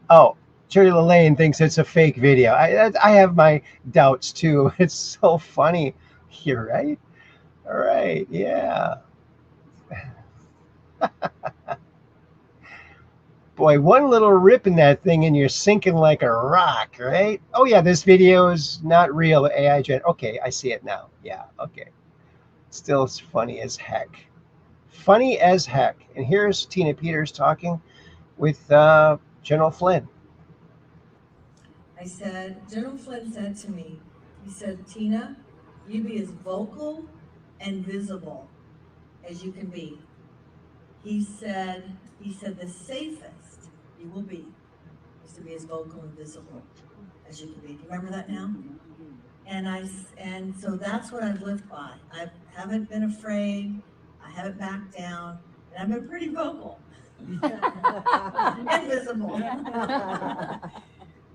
Oh, Cherry Lane thinks it's a fake video. I have my doubts too. It's so funny. You're right. All right. Yeah. Boy, one little rip in that thing and you're sinking like a rock, right? Oh yeah, this video is not real. AI gen. Okay, I see it now. Yeah. Okay. Still, it's funny as heck. Funny as heck. And here's Tina Peters talking with General Flynn. I said, General Flynn said to me, he said, Tina, you be as vocal and visible as you can be. He said the safest you will be is to be as vocal and visible as you can be. Do you remember that now? And so that's what I've lived by. I haven't been afraid. I haven't backed down, and I've been pretty vocal and visible.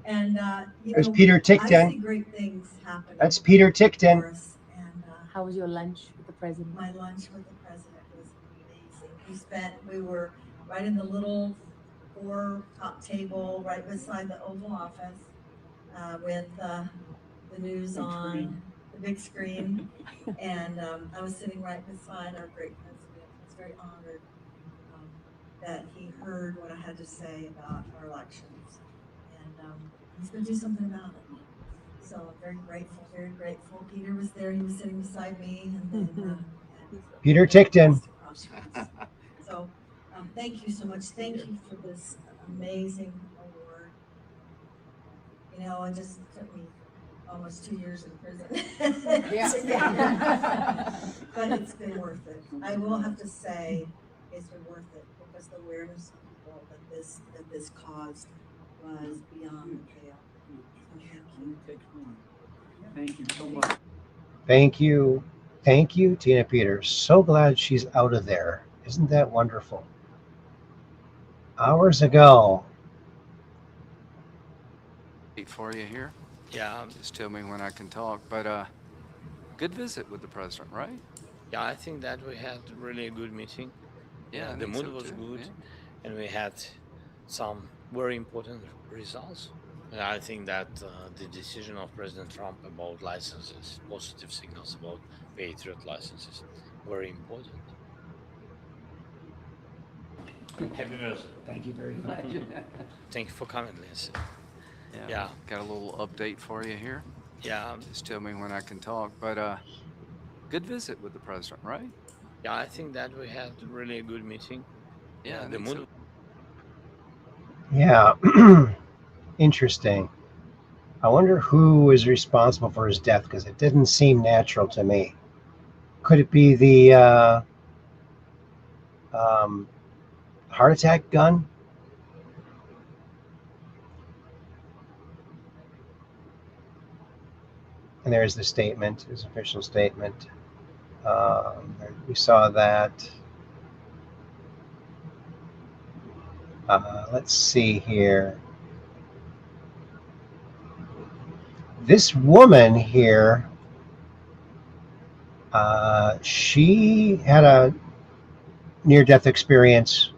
And there's Peter Tickton. I see great things happening. That's Peter Tickton. And how was your lunch with the president? My lunch with the president was amazing. We were right in the little 4-top table right beside the Oval Office with the news on. The big screen, and I was sitting right beside our great president. I was very honored that he heard what I had to say about our elections, and he's going to do something about it. So I'm very grateful, very grateful. Peter was there; he was sitting beside me, and then Peter Tickton. So thank you so much. Thank you for this amazing award. You know, it just took me almost 2 years in prison. Yeah. But it's been worth it. I will have to say it's been worth it because the awareness of people that this caused was beyond the pale. So Thank you so much. Thank you. Thank you, Tina Peters. So glad she's out of there. Isn't that wonderful? Hours ago. For you here. Yeah, just tell me when I can talk. But good visit with the president, right? Yeah, I think that we had really a good meeting. Yeah, the mood so was too, good, yeah. and we had some very important results. And I think that the decision of President Trump about licenses, positive signals about Patriot licenses, very important. Happy birthday. Thank you very much. Thank you for coming, Liz. Yeah. Got a little update for you here. Yeah. Just tell me when I can talk. But good visit with the president, right? Yeah, I think that we had really a good meeting. Yeah, the mood. Yeah. Interesting. I wonder who is responsible for his death, because it didn't seem natural to me. Could it be the heart attack gun? And there's the statement, his official statement. We saw that. Let's see here. This woman here, she had a near-death experience.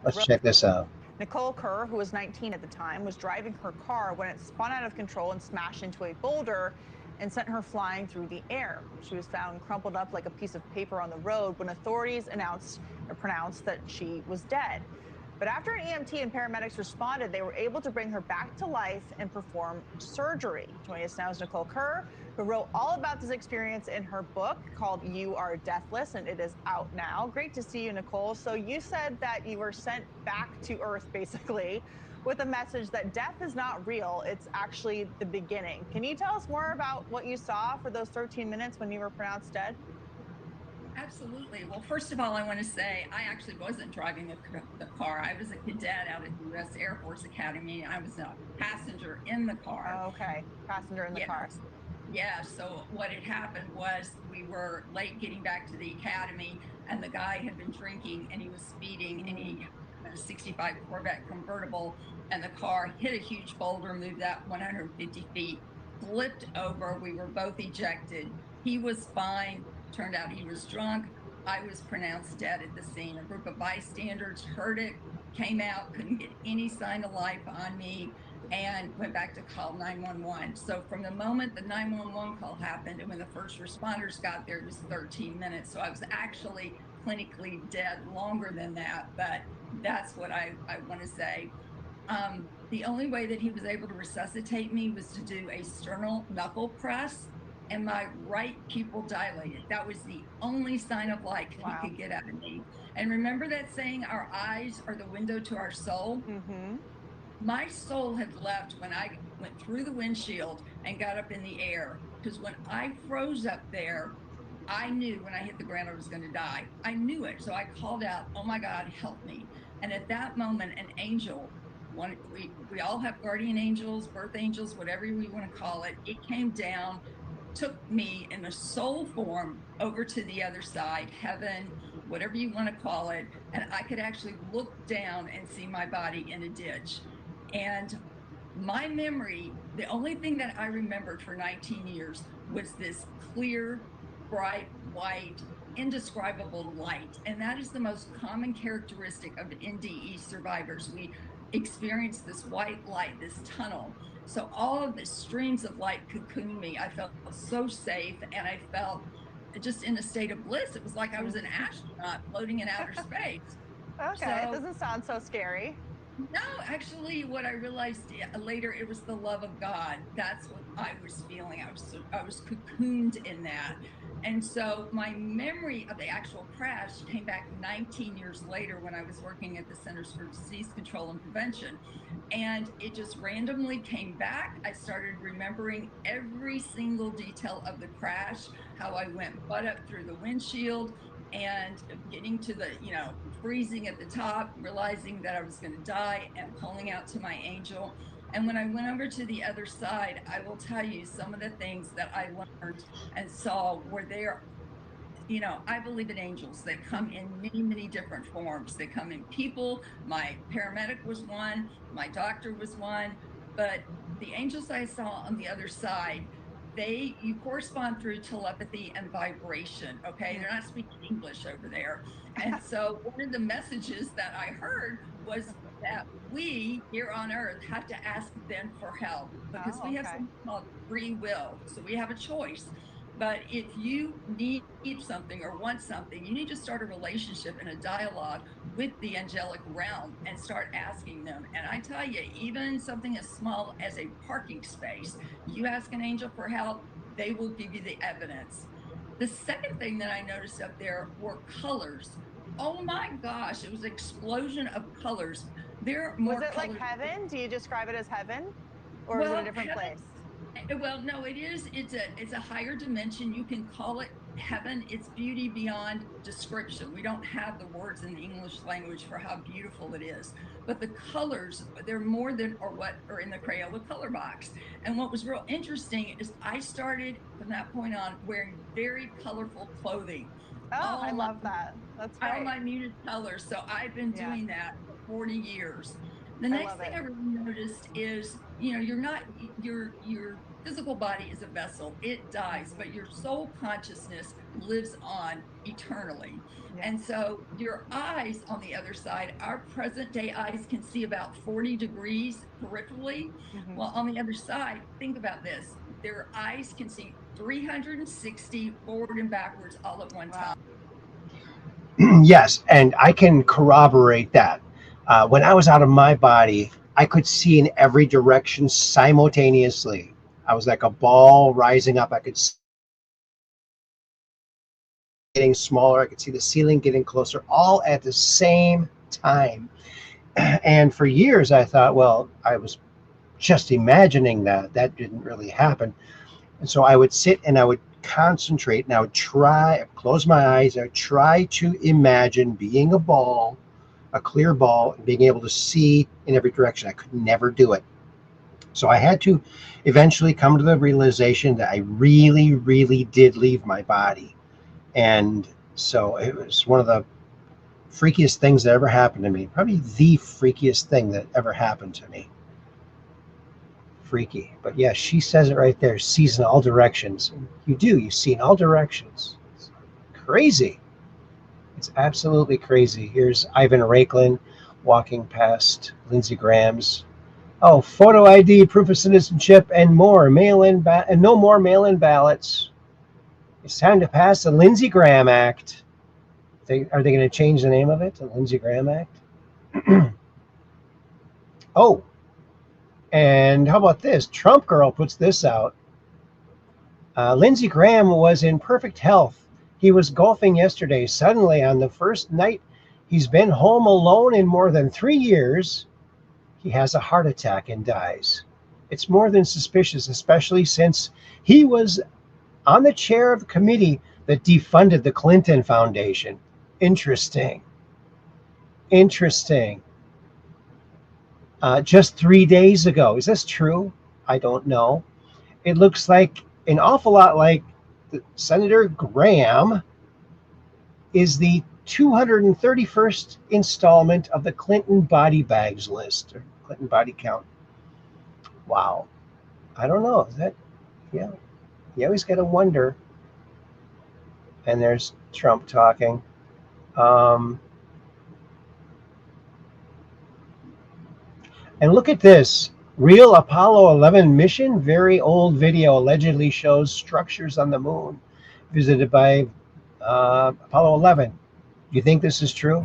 Let's check this out. Nicole Kerr, who was 19 at the time, was driving her car when it spun out of control and smashed into a boulder and sent her flying through the air. She was found crumpled up like a piece of paper on the road when authorities pronounced that she was dead. But after an EMT and paramedics responded, they were able to bring her back to life and perform surgery. Joining us now is Nicole Kerr, who wrote all about this experience in her book called You Are Deathless, and it is out now. Great to see you, Nicole. So you said that you were sent back to Earth, basically, with a message that death is not real. It's actually the beginning. Can you tell us more about what you saw for those 13 minutes when you were pronounced dead? Absolutely. Well, first of all, I want to say I actually wasn't driving the car. I was a cadet out at the U.S. Air Force Academy. I was a passenger in the car. Okay, passenger in the car. Yeah. So what had happened was we were late getting back to the academy, and the guy had been drinking and he was speeding, and he had a 65 Corvette convertible, and the car hit a huge boulder, moved that 150 feet, flipped over. We were both ejected. He was fine. Turned out he was drunk. I was pronounced dead at the scene. A group of bystanders heard it, came out, couldn't get any sign of life on me, and went back to call 911. So from the moment the 911 call happened and when the first responders got there, it was 13 minutes. So I was actually clinically dead longer than that, but that's what I want to say. The only way that he was able to resuscitate me was to do a sternal knuckle press, and my right pupil dilated. That was the only sign of life he could get out of me. And remember that saying, our eyes are the window to our soul? Mm-hmm. My soul had left when I went through the windshield and got up in the air, because when I froze up there, I knew when I hit the ground I was going to die. I knew it. So I called out, oh my God, help me. And at that moment, an angel, we all have guardian angels, birth angels, whatever we want to call it. It came down, took me in a soul form over to the other side, heaven, whatever you want to call it. And I could actually look down and see my body in a ditch. And my memory, the only thing that I remembered for 19 years was this clear, bright, white, indescribable light. And that is the most common characteristic of NDE survivors. We experience this white light, this tunnel. So all of the streams of light cocooned me. I felt so safe, and I felt just in a state of bliss. It was like I was an astronaut floating in outer space. Okay, it doesn't sound so scary. No, actually, what I realized later, it was the love of God. That's what I was feeling. I was cocooned in that. And so my memory of the actual crash came back 19 years later when I was working at the Centers for Disease Control and Prevention. And it just randomly came back. I started remembering every single detail of the crash, how I went butt up through the windshield, and getting to the, freezing at the top, realizing that I was going to die, and pulling out to my angel. And when I went over to the other side, I will tell you some of the things that I learned and saw were there. I believe in angels. They come in many, many different forms. They come in people. My paramedic was one, my doctor was one, but the angels I saw on the other side, you correspond through telepathy and vibration. Okay. They're not speaking English over there. And so one of the messages that I heard was that we here on earth have to ask them for help, because we have something called free will. So we have a choice. But if you need something or want something, you need to start a relationship and a dialogue with the angelic realm and start asking them. And I tell you, even something as small as a parking space, you ask an angel for help, they will give you the evidence. The second thing that I noticed up there were colors. Oh my gosh, it was an explosion of colors. There are more Was it colors. like heaven? Do you describe it as heaven? Or is it a different place? Well, no, it is. It's a higher dimension. You can call it heaven. It's beauty beyond description. We don't have the words in the English language for how beautiful it is. But the colors, they're more than or what are in the Crayola color box. And what was real interesting is I started from that point on wearing very colorful clothing. Oh, I love that. That's All great. my muted colors. So I've been doing that for 40 years. The next thing I really noticed is, you know, your physical body is a vessel. It dies, but your soul consciousness lives on eternally. And so your eyes on the other side, our present day eyes can see about 40 degrees peripherally. Well, on the other side, think about this. Their eyes can see 360 forward and backwards all at one time. Yes, and I can corroborate that. When I was out of my body, I could see in every direction simultaneously. I was like a ball rising up. I could see getting smaller. I could see the ceiling getting closer, all at the same time. And for years, I thought, well, I was just imagining that. That didn't really happen. And so I would sit and I would concentrate and I would close my eyes. I would try to imagine being a ball, a clear ball, and being able to see in every direction. I could never do it. So I had to eventually come to the realization that I really, really did leave my body. And so it was one of the freakiest things that ever happened to me. Probably the freakiest thing that ever happened to me. Freaky. But yeah, she says it right there. Sees in all directions. You do. You see in all directions. It's crazy. It's absolutely crazy. Here's Ivan Rakelin walking past Lindsey Graham's. Oh, photo ID, proof of citizenship, and more. Mail-in and no more mail-in ballots. It's time to pass the Lindsey Graham Act. Are they going to change the name of it? The Lindsey Graham Act? Oh. And how about this? Trump girl puts this out. Lindsey Graham was in perfect health. He was golfing yesterday. Suddenly, on the first night he's been home alone in more than 3 years, he has a heart attack and dies. It's more than suspicious, especially since he was on the chair of the committee that defunded the Clinton Foundation. Interesting. Interesting. Just 3 days ago. Is this true? I don't know. It looks like an awful lot like Senator Graham is the 231st installment of the Clinton body bags list, or Clinton body count. Wow. I don't know. Is that, yeah. You always got to wonder. And there's Trump talking. And look at this. Real Apollo 11 mission. Very old video allegedly shows structures on the moon visited by Apollo 11. Do you think this is true?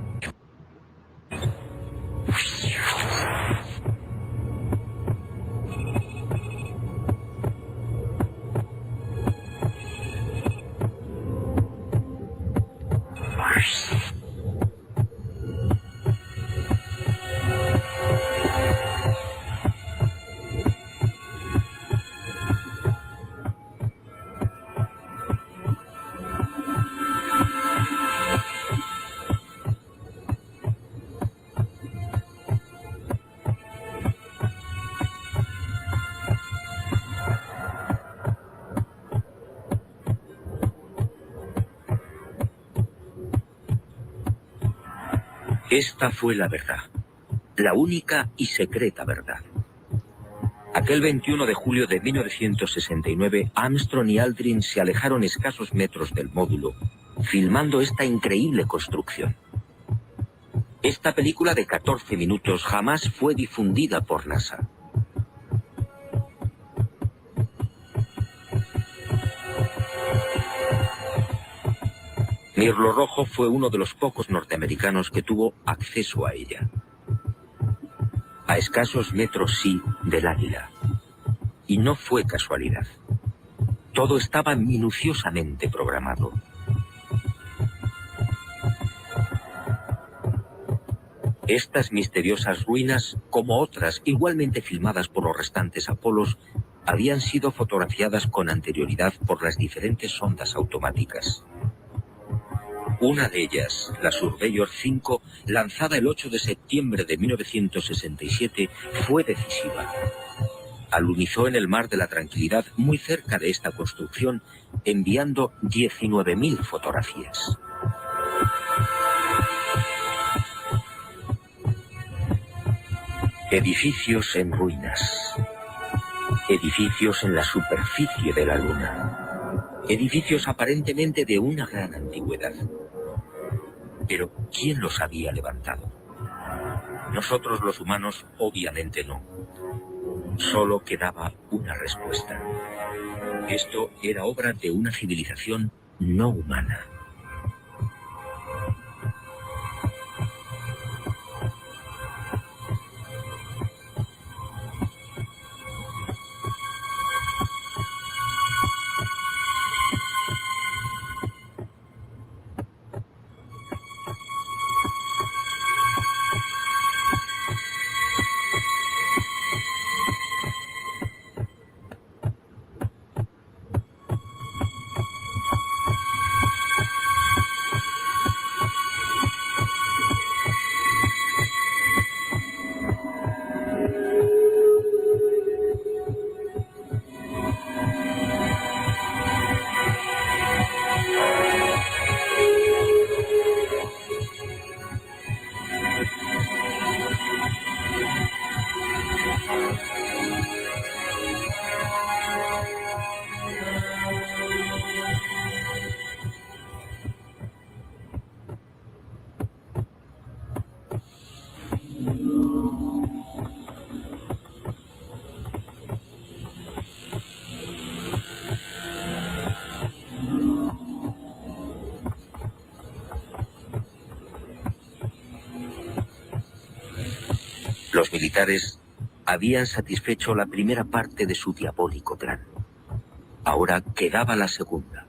Esta fue la verdad, la única y secreta verdad. Aquel 21 de julio de 1969, Armstrong y Aldrin se alejaron escasos metros del módulo, filmando esta increíble construcción. Esta película de 14 minutos jamás fue difundida por NASA. Mirlo Rojo fue uno de los pocos norteamericanos que tuvo acceso a ella. A escasos metros, sí, del Águila. Y no fue casualidad. Todo estaba minuciosamente programado. Estas misteriosas ruinas, como otras igualmente filmadas por los restantes Apolos, habían sido fotografiadas con anterioridad por las diferentes sondas automáticas. Una de ellas, la Surveyor 5, lanzada el 8 de septiembre de 1967, fue decisiva. Alunizó en el Mar de la Tranquilidad muy cerca de esta construcción, enviando 19.000 fotografías. Edificios en ruinas. Edificios en la superficie de la Luna. Edificios aparentemente de una gran antigüedad. Pero, ¿quién los había levantado? Nosotros los humanos, obviamente no. Solo quedaba una respuesta. Esto era obra de una civilización no humana. Los militares habían satisfecho la primera parte de su diabólico plan. Ahora quedaba la segunda.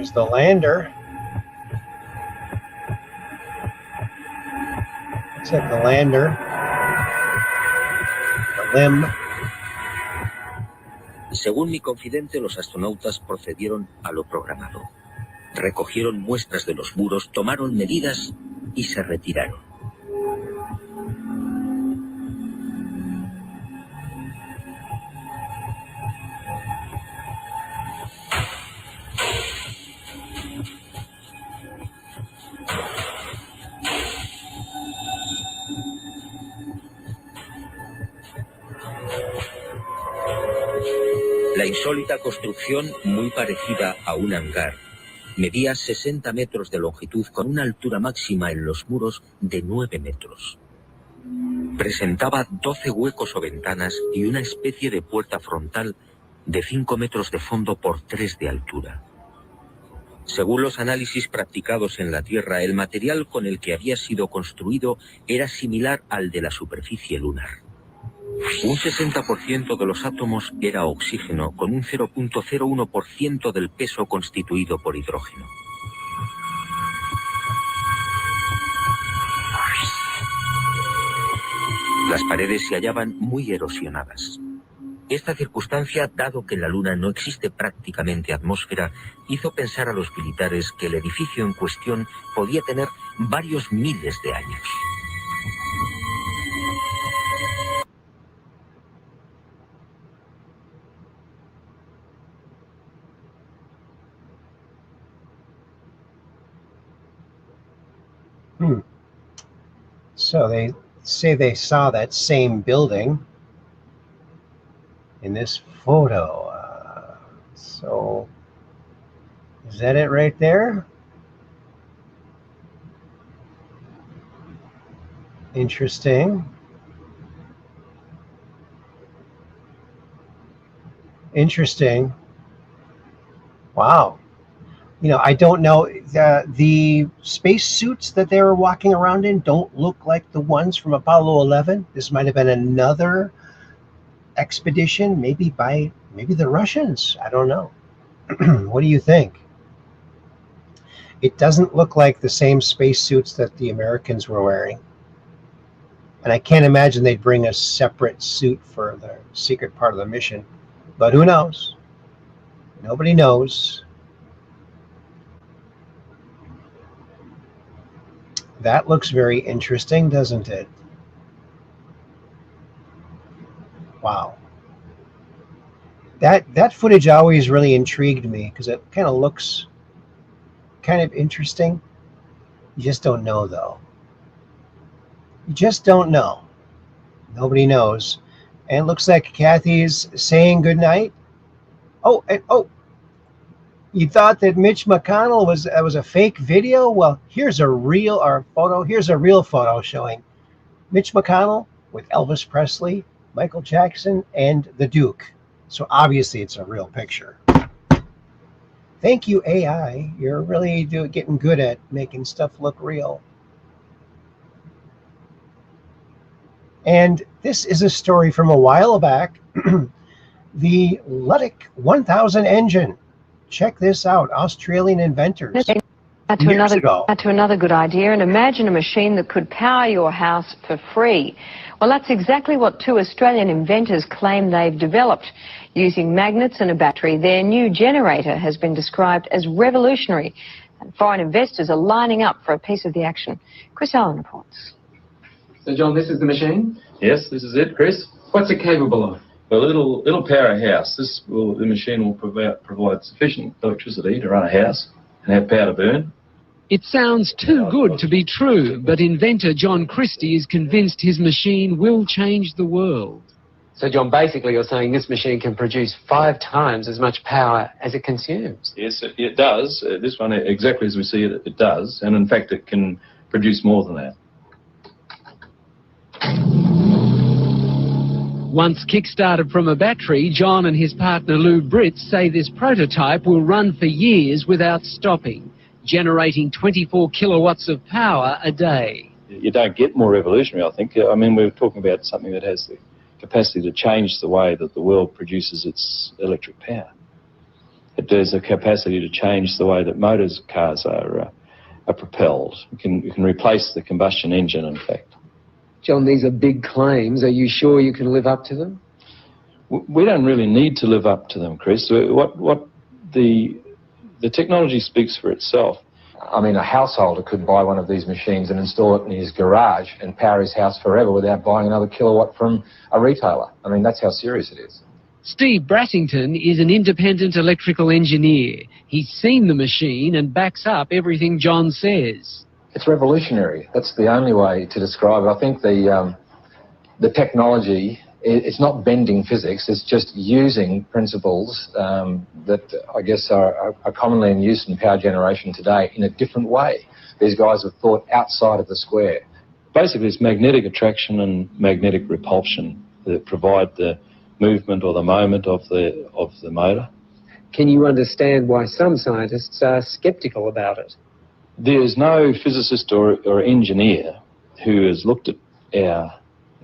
Here's the lander. Looks like the lander. The limb. Según mi confidente, los astronautas procedieron a lo programado. Recogieron muestras de los muros, tomaron medidas y se retiraron. La insólita construcción, muy parecida a un hangar, medía 60 metros de longitud con una altura máxima en los muros de 9 metros. Presentaba 12 huecos o ventanas y una especie de puerta frontal de 5 metros de fondo por 3 de altura. Según los análisis practicados en la Tierra, el material con el que había sido construido era similar al de la superficie lunar. Un 60% de los átomos era oxígeno, con un 0.01% del peso constituido por hidrógeno. Las paredes se hallaban muy erosionadas. Esta circunstancia, dado que en la Luna no existe prácticamente atmósfera, hizo pensar a los militares que el edificio en cuestión podía tener varios miles de años. So they say they saw that same building in this photo. So is that it right there? Interesting. Interesting. Wow. You know, I don't know. The space suits that they were walking around in don't look like the ones from Apollo 11. This might have been another expedition, maybe the Russians. I don't know. What do you think? It doesn't look like the same space suits that the Americans were wearing. And I can't imagine they'd bring a separate suit for the secret part of the mission. But who knows? Nobody knows. That looks very interesting, doesn't it? Wow. That footage always really intrigued me because it kind of looks kind of interesting. You just don't know, though. You just don't know. Nobody knows. And it looks like Kathy's saying goodnight. Oh, you thought that Mitch McConnell was a fake video? Well, here's a real photo. Here's a real photo showing Mitch McConnell with Elvis Presley, Michael Jackson, and the Duke. So obviously it's a real picture. Thank you, AI. You're really getting good at making stuff look real. And this is a story from a while back. The Ludic 1000 engine. Check this out. Australian inventors. To another good idea, and imagine a machine that could power your house for free. Well, that's exactly what two Australian inventors claim they've developed. Using magnets and a battery, their new generator has been described as revolutionary, and foreign investors are lining up for a piece of the action. Chris Allen reports. So, John, this is the machine? Yes, this is it, Chris. What's it capable of? Well, it'll power a house. The machine will provide sufficient electricity to run a house and have power to burn. It sounds too good to be true, but inventor John Christie is convinced his machine will change the world. So, John, basically you're saying this machine can produce 5 times as much power as it consumes? Yes, it does. This one, exactly as we see it, it does. And in fact, it can produce more than that. Once kick-started from a battery, John and his partner Lou Britz say this prototype will run for years without stopping, generating 24 kilowatts of power a day. You don't get more revolutionary, I think. I mean, we're talking about something that has the capacity to change the way that the world produces its electric power. It has a capacity to change the way that cars are propelled. You can replace the combustion engine, in fact. John, these are big claims. Are you sure you can live up to them? We don't really need to live up to them, Chris. What the technology speaks for itself. I mean, a householder could buy one of these machines and install it in his garage and power his house forever without buying another kilowatt from a retailer. I mean, that's how serious it is. Steve Brassington is an independent electrical engineer. He's seen the machine and backs up everything John says. It's revolutionary. That's the only way to describe it. I think the technology, it's not bending physics, it's just using principles that I guess are commonly in use in power generation today in a different way. These guys have thought outside of the square. Basically, it's magnetic attraction and magnetic repulsion that provide the movement or the moment of the motor. Can you understand why some scientists are skeptical about it? There's no physicist or engineer who has looked at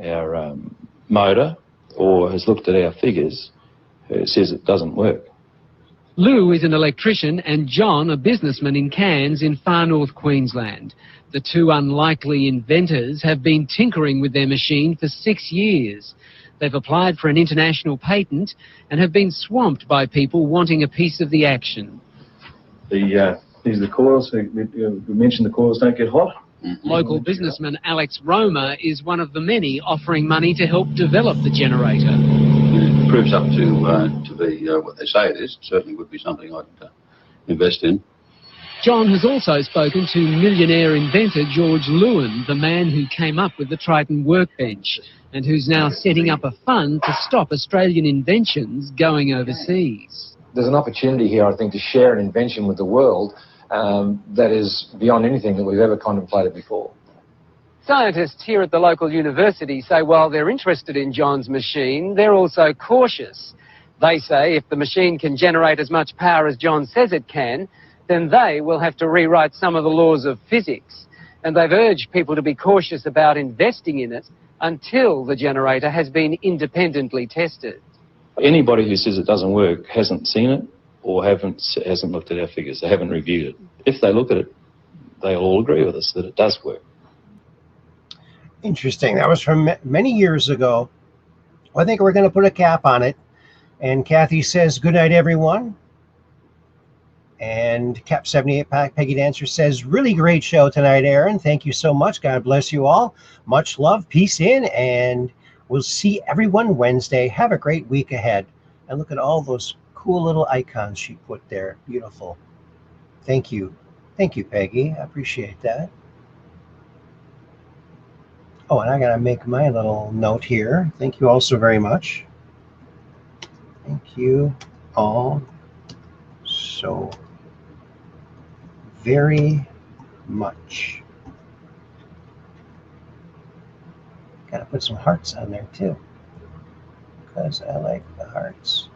our motor or has looked at our figures who says it doesn't work. Lou is an electrician and John a businessman in Cairns in far north Queensland. The two unlikely inventors have been tinkering with their machine for 6 years. They've applied for an international patent and have been swamped by people wanting a piece of the action. These are the coils. We mentioned the coils don't get hot. Local businessman Alex Roma is one of the many offering money to help develop the generator. If it proves up to be what they say it is, it certainly would be something I'd invest in. John has also spoken to millionaire inventor George Lewin, the man who came up with the Triton workbench, and who's now setting up a fund to stop Australian inventions going overseas. There's an opportunity here, I think, to share an invention with the world that is beyond anything that we've ever contemplated before. Scientists here at the local university say while they're interested in John's machine, they're also cautious. They say if the machine can generate as much power as John says it can, then they will have to rewrite some of the laws of physics. And they've urged people to be cautious about investing in it until the generator has been independently tested. Anybody who says it doesn't work hasn't seen it or hasn't looked at our figures. They haven't reviewed it. If they look at it, they'll all agree with us that it does work. Interesting. That was from many years ago. I think we're going to put a cap on it. And Kathy says, good night, everyone. And Cap 78 Pack Peggy Dancer says, really great show tonight, Aaron. Thank you so much. God bless you all. Much love. Peace in. And we'll see everyone Wednesday. Have a great week ahead. And look at all those cool little icons she put there. Beautiful. Thank you. Thank you, Peggy. I appreciate that. Oh, and I got to make my little note here. Thank you all so very much. Thank you all so very much. Got to put some hearts on there too, because I like the hearts.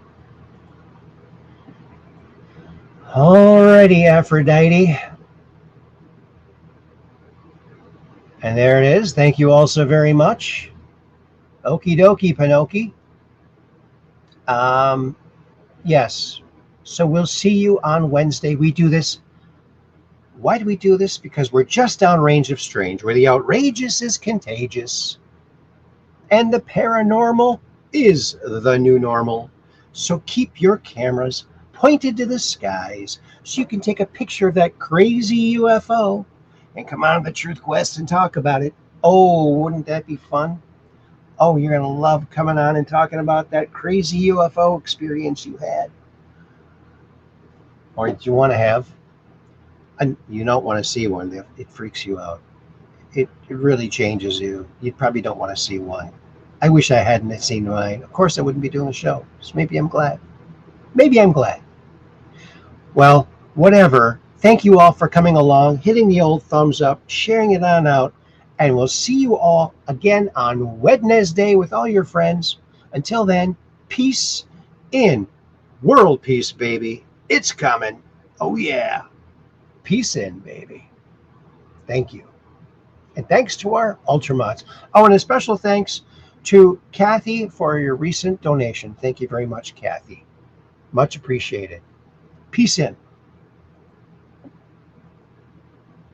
Alrighty, Aphrodite. And there it is. Thank you all so very much. Okie dokie, Pinoki. Yes. So we'll see you on Wednesday. We do this. Why do we do this? Because we're just downrange of strange, where the outrageous is contagious. And the paranormal is the new normal. So keep your cameras pointed to the skies so you can take a picture of that crazy UFO and come on to the Truth Quest and talk about it. Oh, wouldn't that be fun? Oh, you're going to love coming on and talking about that crazy UFO experience you had. Or do you want to have? And you don't want to see one. It freaks you out. It really changes you. You probably don't want to see one. I wish I hadn't seen mine. Of course, I wouldn't be doing the show. So maybe I'm glad. Maybe I'm glad. Well, whatever. Thank you all for coming along, hitting the old thumbs up, sharing it on out, and we'll see you all again on Wednesday with all your friends. Until then, peace in. World peace, baby. It's coming. Oh, yeah. Peace in, baby. Thank you. And thanks to our Ultramods. Oh, and a special thanks to Kathy for your recent donation. Thank you very much, Kathy. Much appreciated. Peace in.